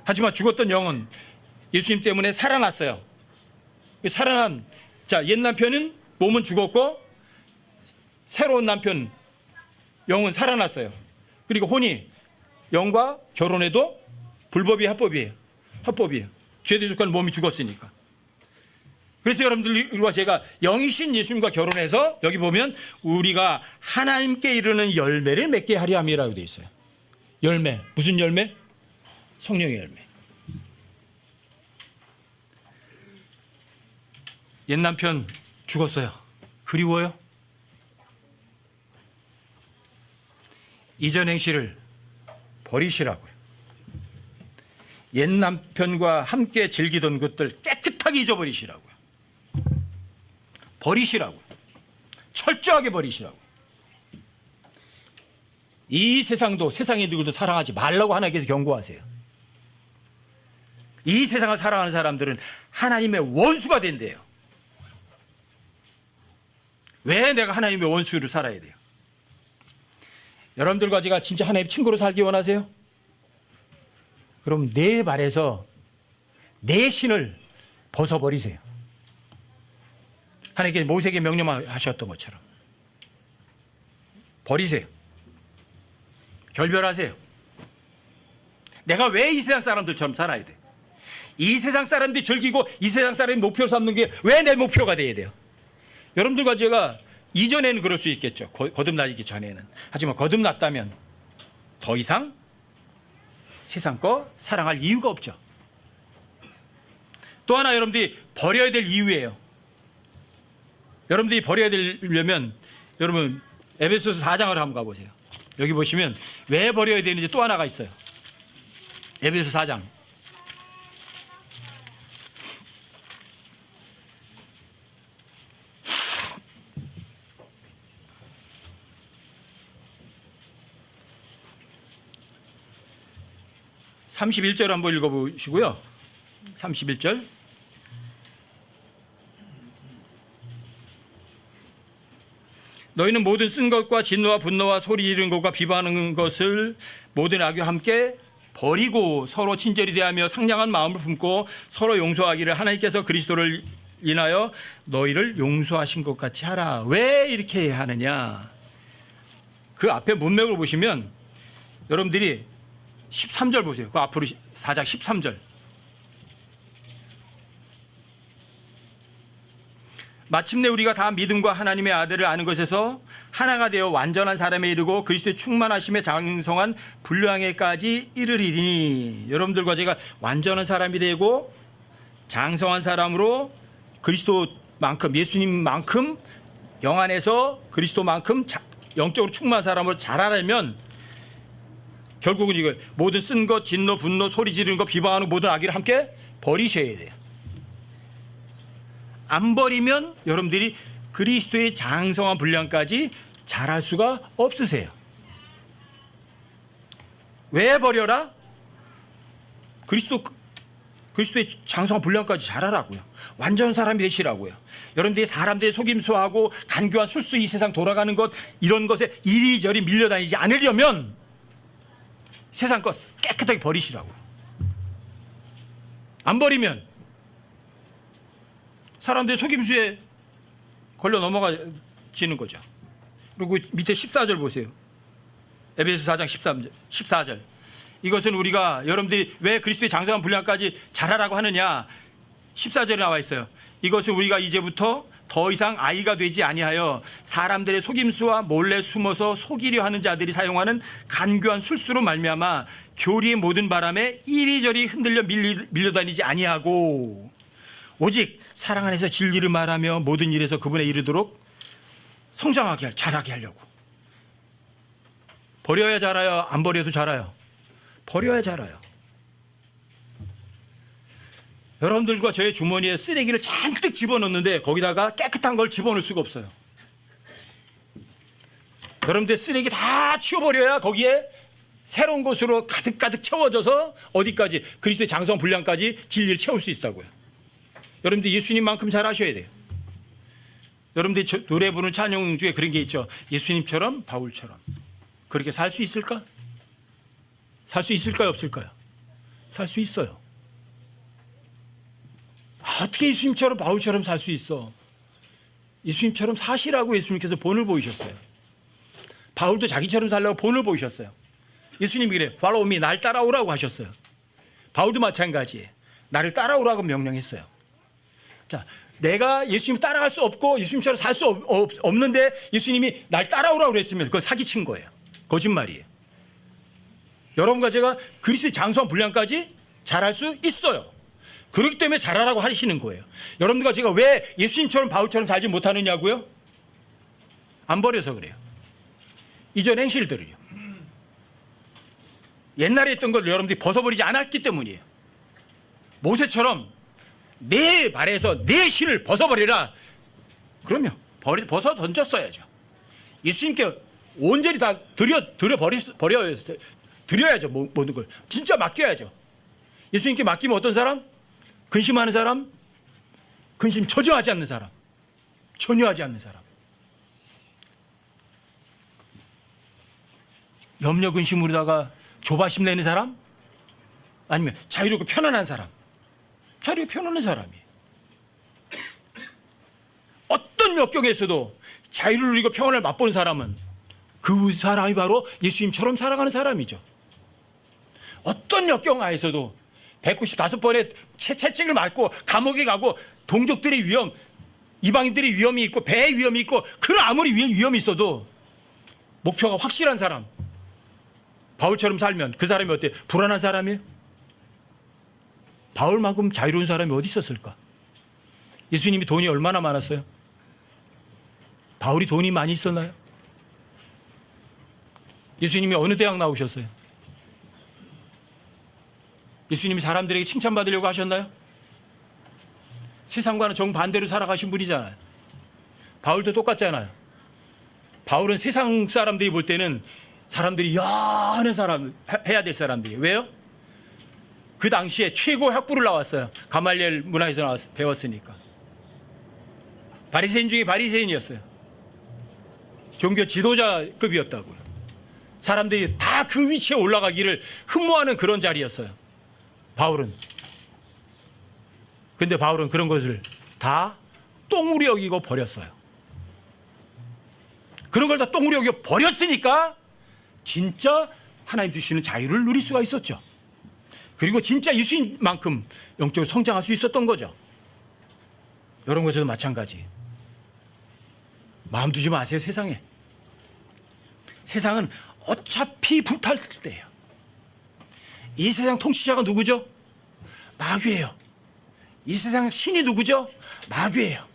하지만 죽었던 영은 예수님 때문에 살아났어요. 살아난, 자, 옛 남편은 몸은 죽었고 새로운 남편 영은 살아났어요. 그리고 혼이 영과 결혼해도 불법이 합법이에요. 합법이에요. 죄에 속한 몸이 죽었으니까. 그래서 여러분들과 제가 영이신 예수님과 결혼해서 여기 보면 우리가 하나님께 이르는 열매를 맺게 하려 함이라고 되어 있어요. 열매. 무슨 열매? 성령의 열매. 옛 남편 죽었어요. 그리워요? 이전 행실을 버리시라고요. 옛 남편과 함께 즐기던 것들 깨끗하게 잊어버리시라고요. 버리시라고요. 철저하게 버리시라고요. 이 세상도 세상의 누구도 사랑하지 말라고 하나님께서 경고하세요. 이 세상을 사랑하는 사람들은 하나님의 원수가 된대요. 왜 내가 하나님의 원수로 살아야 돼요? 여러분들과 제가 진짜 하나님의 친구로 살기 원하세요? 그럼 내 발에서 내 신을 벗어버리세요. 하나님께서 모세에게 명령하셨던 것처럼 버리세요. 결별하세요. 내가 왜 이 세상 사람들처럼 살아야 돼? 이 세상 사람들이 즐기고 이 세상 사람이 목표 삼는 게 왜 내 목표가 돼야 돼요? 여러분들과 제가 이전에는 그럴 수 있겠죠. 거듭나기 전에는. 하지만 거듭났다면 더 이상 세상 거 사랑할 이유가 없죠. 또 하나 여러분들이 버려야 될 이유예요. 여러분들이 버려야 되려면 여러분 에베소서 4장을 한번 가보세요. 여기 보시면 왜 버려야 되는지 또 하나가 있어요. 에베소서 4장. (31절) 한번 읽어보시고요. 31절. 너희는 모든 쓴 것과 진노와 분노와 소리 지르는 것과 비방하는 것을 모든 악과 함께 버리고 서로 친절히 대하며 상냥한 마음을 품고 서로 용서하기를 하나님께서 그리스도를 인하여 너희를 용서하신 것 같이 하라. 왜 이렇게 해야 하느냐? 그 앞에 문맥을 보시면 여러분들이 13절 보세요. 그 앞으로 4장 13절. 마침내 우리가 다 믿음과 하나님의 아들을 아는 것에서 하나가 되어 완전한 사람에 이르고 그리스도의 충만하심에 장성한 분량에까지 이르리니. 여러분들과 제가 완전한 사람이 되고 장성한 사람으로 그리스도만큼, 예수님만큼 영 안에서 그리스도만큼 영적으로 충만한 사람으로 자라려면 결국은 이거 모든 쓴 것, 진노, 분노, 소리 지르는 것, 비방하는 모든 악의를 함께 버리셔야 돼요. 안 버리면 여러분들이 그리스도의 장성한 분량까지 자랄 수가 없으세요. 왜 버려라? 그리스도의 장성한 분량까지 자라라고요. 완전한 사람이 되시라고요. 여러분들이 사람들의 속임수하고 간교한 술수, 이 세상 돌아가는 것, 이런 것에 이리저리 밀려다니지 않으려면 세상 것 깨끗하게 버리시라고. 안 버리면 사람들의 속임수에 걸려 넘어가지는 거죠. 그리고 밑에 14절 보세요. 에베소 4장 14절. 이것은 우리가, 여러분들이 왜 그리스도의 장성한 분량까지 자라라고 하느냐, 14절에 나와 있어요. 이것은 우리가 이제부터 더 이상 아이가 되지 아니하여 사람들의 속임수와 몰래 숨어서 속이려 하는 자들이 사용하는 간교한 술수로 말미암아 교리의 모든 바람에 이리저리 흔들려 밀려다니지 아니하고 오직 사랑 안에서 진리를 말하며 모든 일에서 그분에 이르도록 성장하게 자라게 하려고. 버려야 자라요? 안 버려도 자라요? 버려야 자라요. 여러분들과 저의 주머니에 쓰레기를 잔뜩 집어넣는데 거기다가 깨끗한 걸 집어넣을 수가 없어요. 여러분들 쓰레기 다 치워버려야 거기에 새로운 것으로 가득가득 채워져서 어디까지? 그리스도의 장성 분량까지 진리를 채울 수 있다고요. 여러분들 예수님만큼 잘하셔야 돼요. 여러분들이 노래 부르는 찬양 중에 그런 게 있죠. 예수님처럼, 바울처럼. 그렇게 살 수 있을까? 살 수 있을까요? 없을까요? 살 수 있어요. 어떻게 예수님처럼, 바울처럼 살 수 있어? 예수님처럼 사시라고 예수님께서 본을 보이셨어요. 바울도 자기처럼 살려고 본을 보이셨어요. 예수님이 그래, follow me, 날 따라오라고 하셨어요. 바울도 마찬가지예요. 나를 따라오라고 명령했어요. 자, 내가 예수님 따라갈 수 없고 예수님처럼 살 수 없는데 예수님이 날 따라오라고 그랬으면 그건 사기친 거예요. 거짓말이에요. 여러분과 제가 그리스도의 장성한 분량까지 잘할 수 있어요. 그렇기 때문에 잘하라고 하시는 거예요. 여러분들과 제가 왜 예수님처럼 바울처럼 살지 못하느냐고요? 안 버려서 그래요. 이전 행실들을요. 옛날에 했던 걸 여러분들이 벗어버리지 않았기 때문이에요. 모세처럼 내 발에서 내 신을 벗어버리라. 그러면 벗어 던졌어야죠. 예수님께 온전히 다 드려야죠. 모든 걸 진짜 맡겨야죠. 예수님께 맡기면 어떤 사람? 근심하는 사람, 근심 전혀 하지 않는 사람, 전혀 하지 않는 사람. 염려 근심으로다가 조바심 내는 사람, 아니면 자유롭고 편안한 사람. 자유롭고 편안한 사람이 어떤 역경에서도 자유를 누리고 평안을 맛보는 사람은 그 사람이 바로 예수님처럼 살아가는 사람이죠. 어떤 역경 하에서도 195번의 채찍을 맞고 감옥에 가고 동족들의 위험, 이방인들의 위험이 있고 배의 위험이 있고 그런 아무리 위험이 있어도 목표가 확실한 사람, 바울처럼 살면 그 사람이 어때요? 불안한 사람이에요? 바울만큼 자유로운 사람이 어디 있었을까? 예수님이 돈이 얼마나 많았어요? 바울이 돈이 많이 있었나요? 예수님이 어느 대학 나오셨어요? 예수님이 사람들에게 칭찬받으려고 하셨나요? 세상과는 정반대로 살아가신 분이잖아요. 바울도 똑같잖아요. 바울은 세상 사람들이 볼 때는 사람들이 여하는 사람, 해야 될 사람들이에요. 왜요? 그 당시에 최고 학부를 나왔어요. 가말리엘 문화에서 배웠으니까. 바리새인 중에 바리새인이었어요. 종교 지도자급이었다고요. 사람들이 다 그 위치에 올라가기를 흠모하는 그런 자리였어요. 바울은. 근데 바울은 그런 것을 다 똥으로 여기고 버렸어요. 그런 걸 다 똥으로 여기고 버렸으니까 진짜 하나님 주시는 자유를 누릴 수가 있었죠. 그리고 진짜 예수님만큼 영적으로 성장할 수 있었던 거죠. 이런 것도 마찬가지. 마음 두지 마세요. 세상에. 세상은 어차피 불탈 때예요. 이 세상 통치자가 누구죠? 마귀예요. 이 세상 신이 누구죠? 마귀예요.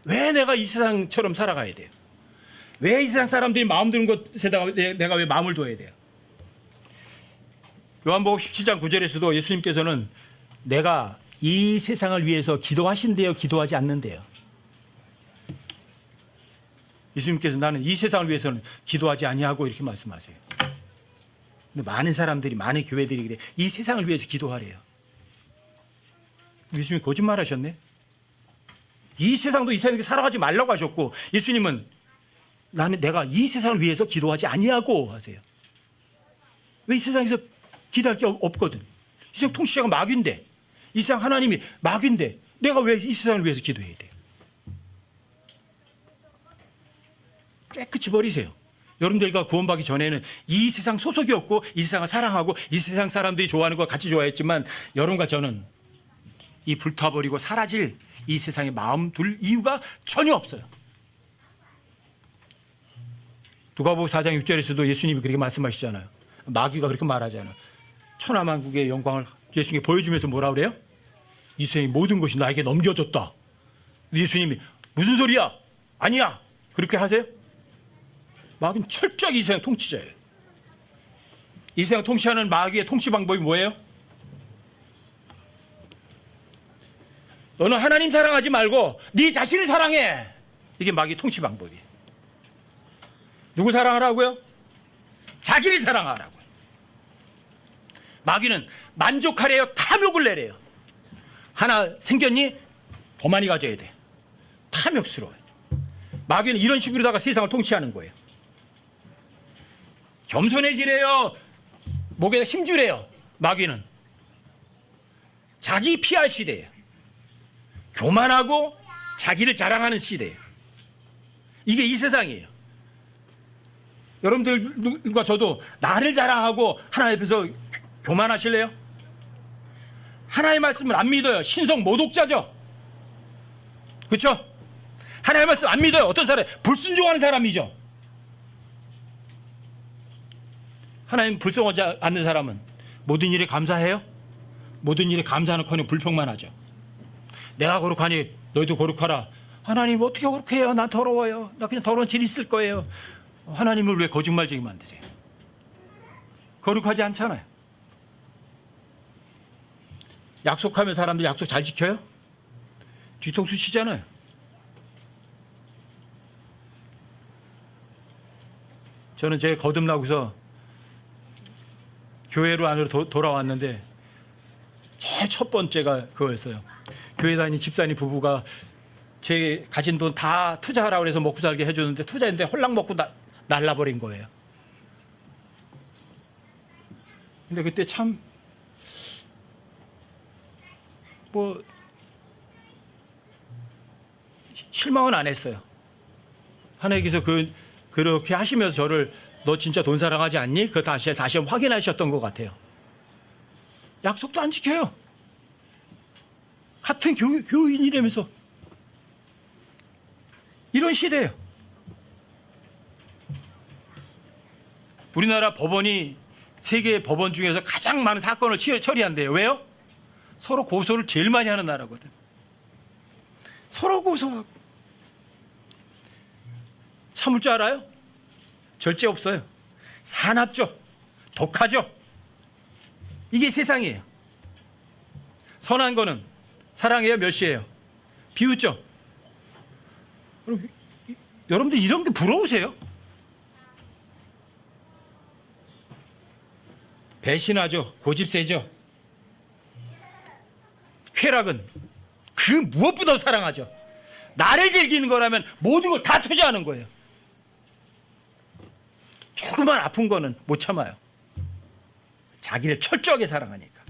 왜 내가 이 세상처럼 살아가야 돼요? 왜 이 세상 사람들이 마음 드는 것에다가 내가 왜 마음을 둬야 돼요? 요한복음 17장 9절에서도 예수님께서는 내가 이 세상을 위해서 기도하신대요, 기도하지 않는데요. 예수님께서 나는 이 세상을 위해서는 기도하지 아니하고 이렇게 말씀하세요. 근데 많은 사람들이, 많은 교회들이 그래, 이 세상을 위해서 기도하래요. 예수님이 거짓말하셨네. 이 세상도 이 세상에 살아가지 말라고 하셨고, 예수님은 내가 이 세상을 위해서 기도하지 아니하고 하세요. 왜 이 세상에서 기도할 게 없거든. 이 세상 통치자가 마귀인데, 이 세상 하나님이 마귀인데 내가 왜 이 세상을 위해서 기도해야 돼요? 깨끗이 버리세요. 여러분들과 구원받기 전에는 이 세상 소속이었고 이 세상을 사랑하고 이 세상 사람들이 좋아하는 거 같이 좋아했지만, 여러분과 저는 이 불타버리고 사라질 이 세상에 마음 둘 이유가 전혀 없어요. 누가복음 4장 6절에서도 예수님이 그렇게 말씀하시잖아요. 마귀가 그렇게 말하잖아요. 천하만국의 영광을 예수님께 보여주면서 뭐라 그래요? 이 세상의 모든 것이 나에게 넘겨졌다. 예수님이 무슨 소리야? 아니야. 그렇게 하세요? 마귀는 철저하게 이 세상 통치자예요. 이 세상 통치하는 마귀의 통치 방법이 뭐예요? 너는 하나님 사랑하지 말고 네 자신을 사랑해. 이게 마귀의 통치 방법이에요. 누구 사랑하라고요? 자기를 사랑하라고요. 마귀는 만족하래요? 탐욕을 내래요? 하나 생겼니? 더 많이 가져야 돼. 탐욕스러워요. 마귀는 이런 식으로다가 세상을 통치하는 거예요. 겸손해지래요? 목에다 심주래요? 마귀는 자기 PR 시대예요. 교만하고 자기를 자랑하는 시대예요. 이게 이 세상이에요. 여러분들과 저도 나를 자랑하고 하나님 앞에서 교만하실래요? 하나님의 말씀을 안 믿어요. 신성 모독자죠. 그렇죠? 하나님의 말씀 안 믿어요. 어떤 사람? 불순종하는 사람이죠. 하나님 불순하지 않는 사람은 모든 일에 감사해요? 모든 일에 감사하는커녕 불평만 하죠. 내가 거룩하니 너희도 거룩하라. 하나님 어떻게 거룩해요? 난 더러워요. 나 그냥 더러운 죄 있을 거예요. 하나님을 왜 거짓말쟁이 만드세요? 거룩하지 않잖아요. 약속하면 사람들 약속 잘 지켜요? 뒤통수 치잖아요. 저는 제 거듭나고서 교회로 안으로 돌아왔는데 제일 첫 번째가 그거였어요. 교회 다니는 집사님 부부가 제 가진 돈 다 투자하라고 해서 먹고 살게 해줬는데 투자했는데 홀랑 먹고 날라버린 거예요. 근데 그때 참 실망은 안 했어요. 하나님께서 그렇게 하시면서 저를 너 진짜 돈 사랑하지 않니? 그거 다시 확인하셨던 것 같아요. 약속도 안 지켜요. 같은 교인이라면서. 이런 시대예요. 우리나라 법원이 세계 법원 중에서 가장 많은 사건을 처리한대요. 왜요? 서로 고소를 제일 많이 하는 나라거든. 서로 고소하고. 참을 줄 알아요? 절제 없어요. 사납죠. 독하죠. 이게 세상이에요. 선한 거는 사랑해요? 멸시해요? 비웃죠. 여러분들 이런 게 부러우세요? 배신하죠. 고집세죠. 쾌락은 그 무엇보다 사랑하죠. 나를 즐기는 거라면 모든 걸 다 투자하는 거예요. 조그만 아픈 거는 못 참아요. 자기를 철저하게 사랑하니까.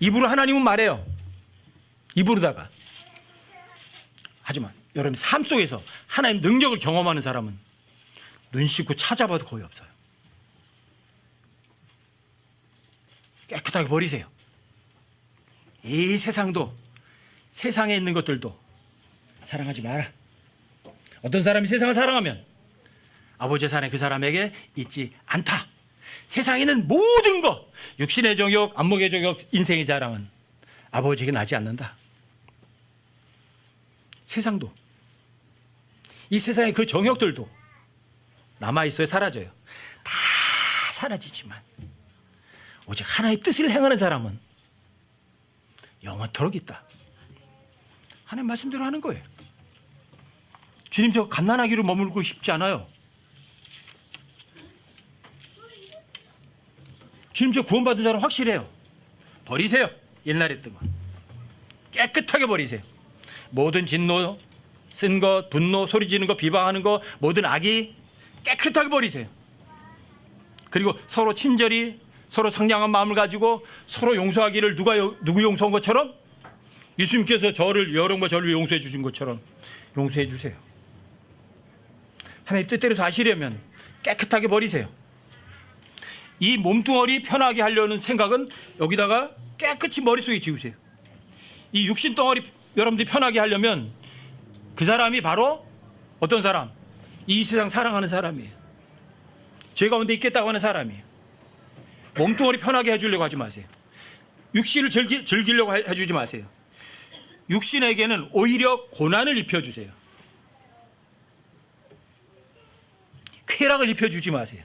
입으로 하나님은 말해요. 입으로다가 하지만 여러분 삶 속에서 하나님 능력을 경험하는 사람은 눈 씻고 찾아봐도 거의 없어요. 깨끗하게 버리세요. 이 세상도, 세상에 있는 것들도 사랑하지 마라. 어떤 사람이 세상을 사랑하면 아버지의 사랑이 그 사람에게 있지 않다. 세상에 있는 모든 것, 육신의 정욕, 안목의 정욕, 인생의 자랑은 아버지에게 나지 않는다. 세상도, 이 세상의 그 정욕들도 남아있어요, 사라져요? 다 사라지지만 오직 하나님의 뜻을 행하는 사람은 영원토록 있다. 하나님 말씀대로 하는 거예요. 주님, 저 갓난아기로 머물고 싶지 않아요. 주님, 저 구원받은 사람 확실해요. 버리세요. 옛날에 했던 거 깨끗하게 버리세요. 모든 진노, 쓴 것, 분노, 소리 지르는 거, 비방하는 거, 모든 악이 깨끗하게 버리세요. 그리고 서로 친절히, 서로 상냥한 마음을 가지고 서로 용서하기를 누구 용서한 것처럼 예수님께서 여러분과 저를 용서해 주신 것처럼 용서해 주세요. 하나님 뜻대로 사시려면 깨끗하게 버리세요. 이 몸뚱어리 편하게 하려는 생각은 여기다가 깨끗이 머릿속에 지우세요. 이 육신 덩어리 여러분들이 편하게 하려면 그 사람이 바로 어떤 사람? 이 세상 사랑하는 사람이에요. 죄 가운데 있겠다고 하는 사람이에요. 몸뚱어리 편하게 해주려고 하지 마세요. 육신을 즐기려고 해주지 마세요. 육신에게는 오히려 고난을 입혀주세요. 쾌락을 입혀주지 마세요.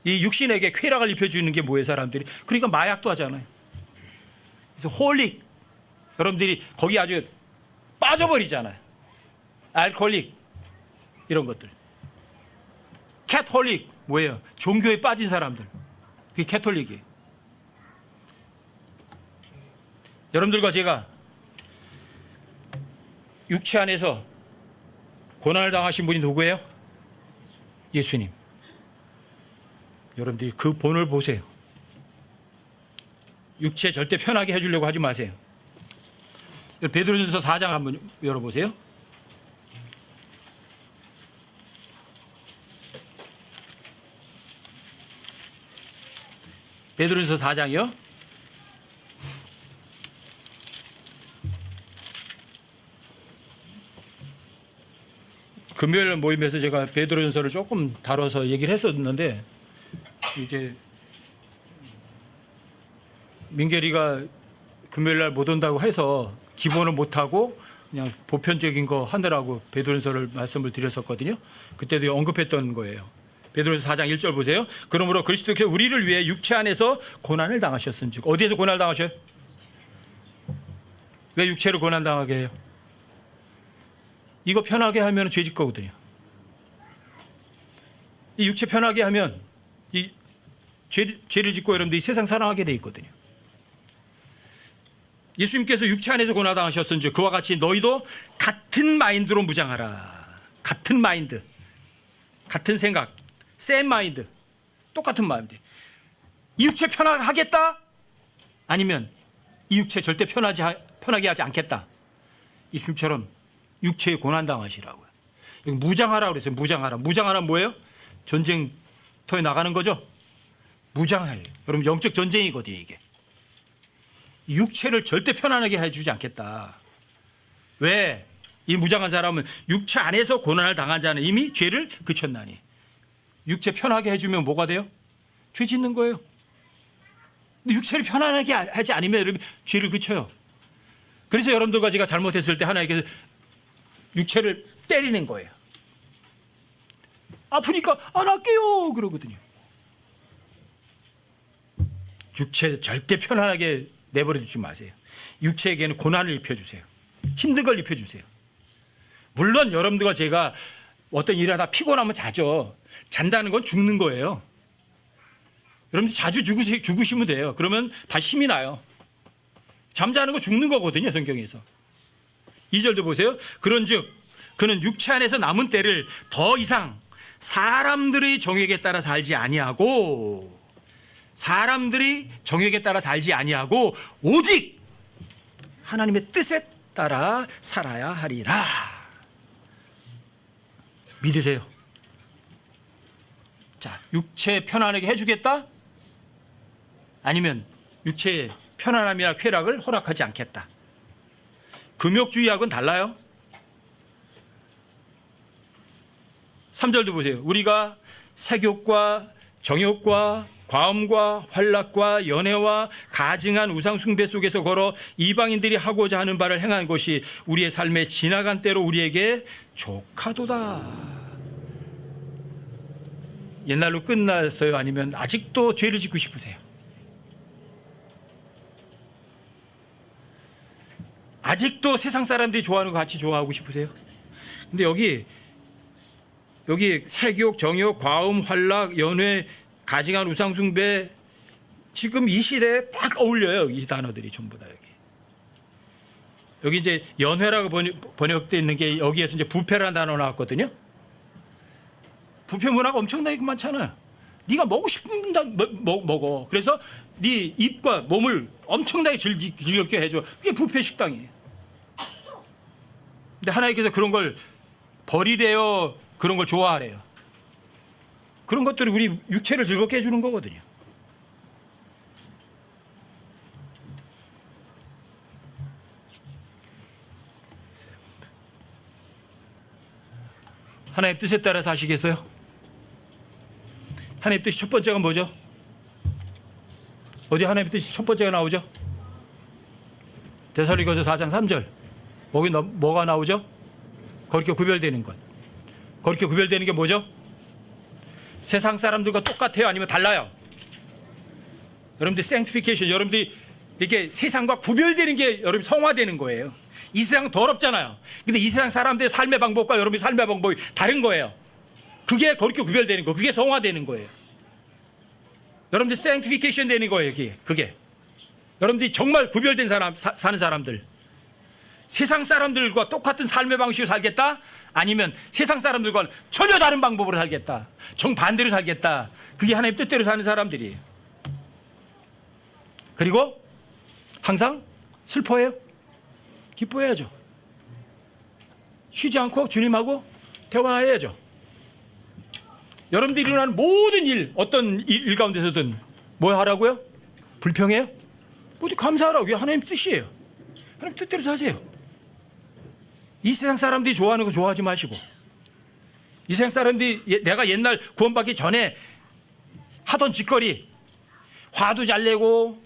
이 육신에게 쾌락을 입혀주는 게 뭐예요, 사람들이? 그러니까 마약도 하잖아요. 그래서 홀릭, 여러분들이 거기 아주 빠져버리잖아요. 알코올릭, 이런 것들. 캐톨릭, 뭐예요? 종교에 빠진 사람들. 그게 캐톨릭이에요. 여러분들과 제가 육체 안에서 고난을 당하신 분이 누구예요? 예수님. 여러분들이 그 본을 보세요. 육체 절대 편하게 해주려고 하지 마세요. 베드로전서 4장 한번 열어보세요. 베드로전서 4장이요. 금요일 모임에서 제가 베드로전서를 조금 다뤄서 얘기를 했었는데, 이제 민결이가 금요일날 못 온다고 해서 기본을 못하고 그냥 보편적인 거 하느라고 베드로전서를 말씀을 드렸었거든요. 그때도 언급했던 거예요. 베드로전서 4장 1절 보세요. 그러므로 그리스도께서 우리를 위해 육체 안에서 고난을 당하셨은즉. 어디에서 고난을 당하셔요? 왜 육체로 고난 당하게 해요? 이거 편하게 하면 죄짓 거거든요. 이 육체 편하게 하면 이 죄를 짓고 여러분들 이 세상 사랑하게 돼 있거든요. 예수님께서 육체 안에서 고난 당하셨은즉 그와 같이 너희도 같은 마인드로 무장하라. 같은 마인드, 같은 생각, same 마인드, 똑같은 마인드. 이 육체 편하게 하겠다? 아니면 이 육체 절대 편하게 하지 않겠다. 예수님처럼 육체에 고난 당하시라고요. 여기 무장하라 그랬어요. 무장하라. 무장하라 뭐예요? 전쟁터에 나가는 거죠. 무장해요. 여러분 영적 전쟁이거든요. 이게 육체를 절대 편안하게 해주지 않겠다. 왜? 이 무장한 사람은 육체 안에서 고난을 당한 자는 이미 죄를 그쳤나니. 육체 편하게 해주면 뭐가 돼요? 죄 짓는 거예요. 근데 육체를 편안하게 하지 않으면 여러분 죄를 그쳐요. 그래서 여러분들과 제가 잘못했을 때 하나님께서 육체를 때리는 거예요. 아프니까 안 할게요 그러거든요. 육체 절대 편안하게 내버려 두지 마세요. 육체에게는 고난을 입혀주세요. 힘든 걸 입혀주세요. 물론 여러분들과 제가 어떤 일을 하다 피곤하면 자죠. 잔다는 건 죽는 거예요. 여러분들 자주 죽으시면 돼요. 그러면 다시 힘이 나요. 잠자는 거 죽는 거거든요. 성경에서 2절도 보세요. 그런즉 그는 육체 안에서 남은 때를 더 이상 사람들의 정욕에 따라 살지 아니하고 오직 하나님의 뜻에 따라 살아야 하리라. 믿으세요. 자, 육체 편안하게 해주겠다? 아니면 육체의 편안함이나 쾌락을 허락하지 않겠다. 금욕주의하고는 달라요. 3절도 보세요. 우리가 색욕과 정욕과 과음과 활락과 연애와 가증한 우상숭배 속에서 걸어 이방인들이 하고자 하는 바를 행한 것이 우리의 삶의 지나간 때로 우리에게 족하도다. 옛날로 끝났어요? 아니면 아직도 죄를 짓고 싶으세요? 아직도 세상 사람들이 좋아하는 거 같이 좋아하고 싶으세요? 근데 여기 색욕, 정욕, 과음, 활락, 연회, 가증한 우상숭배, 지금 이 시대에 딱 어울려요. 이 단어들이 전부 다 여기 이제 연회라고 번역되어 있는 게 여기에서 이제 부패라는 단어 나왔거든요. 부패 문화가 엄청나게 많잖아요. 네가 먹고 싶은 다 먹어. 그래서 네 입과 몸을 엄청나게 즐겁게 해줘. 그게 부패 식당이에요. 근데 하나님께서 그런 걸 버리래요? 그런 걸 좋아하래요? 그런 것들이 우리 육체를 즐겁게 해주는 거거든요. 하나님 뜻에 따라 사시겠어요? 하나님 뜻이 첫 번째가 뭐죠? 어디 하나님 뜻이 첫 번째가 나오죠? 데살로니가서 4장 3절. 뭐가 나오죠? 거룩히 구별되는 것. 거룩히 구별되는 게 뭐죠? 세상 사람들과 똑같아요? 아니면 달라요? 여러분들 sanctification, 여러분들이 이렇게 세상과 구별되는 게 여러분 성화되는 거예요. 이 세상 더럽잖아요. 근데 이 세상 사람들의 삶의 방법과 여러분의 삶의 방법이 다른 거예요. 그게 거룩히 구별되는 거, 그게 성화되는 거예요. 여러분들 sanctification 되는 거예요. 그게 여러분들이 정말 구별된 사람, 사는 사람들, 세상 사람들과 똑같은 삶의 방식으로 살겠다? 아니면 세상 사람들과 전혀 다른 방법으로 살겠다, 정반대로 살겠다. 그게 하나님 뜻대로 사는 사람들이에요. 그리고 항상 슬퍼해요? 기뻐해야죠. 쉬지 않고 주님하고 대화해야죠. 여러분들이 일어나는 모든 일, 어떤 일 가운데서든 뭐 하라고요? 불평해요? 모두 감사하라고. 이게 하나님 뜻이에요. 하나님 뜻대로 사세요. 이 세상 사람들이 좋아하는 거 좋아하지 마시고, 이 세상 사람들이 내가 옛날 구원받기 전에 하던 짓거리, 화도 잘 내고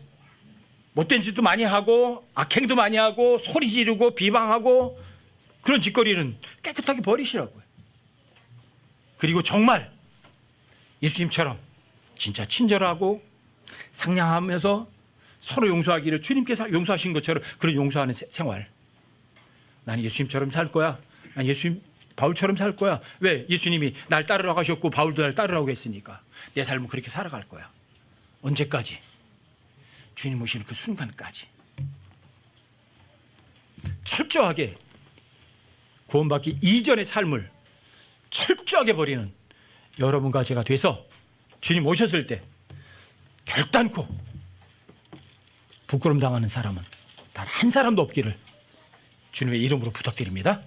못된 짓도 많이 하고 악행도 많이 하고 소리 지르고 비방하고 그런 짓거리는 깨끗하게 버리시라고요. 그리고 정말 예수님처럼 진짜 친절하고 상냥하면서 서로 용서하기를 주님께서 용서하신 것처럼 그런 용서하는 생활. 나는 예수님처럼 살 거야. 난 예수님 바울처럼 살 거야. 왜? 예수님이 날 따르라고 하셨고 바울도 날 따르라고 했으니까 내 삶은 그렇게 살아갈 거야. 언제까지? 주님 오시는 그 순간까지. 철저하게 구원받기 이전의 삶을 철저하게 버리는 여러분과 제가 돼서 주님 오셨을 때 결단코 부끄럼 당하는 사람은 단 한 사람도 없기를 주님의 이름으로 부탁드립니다.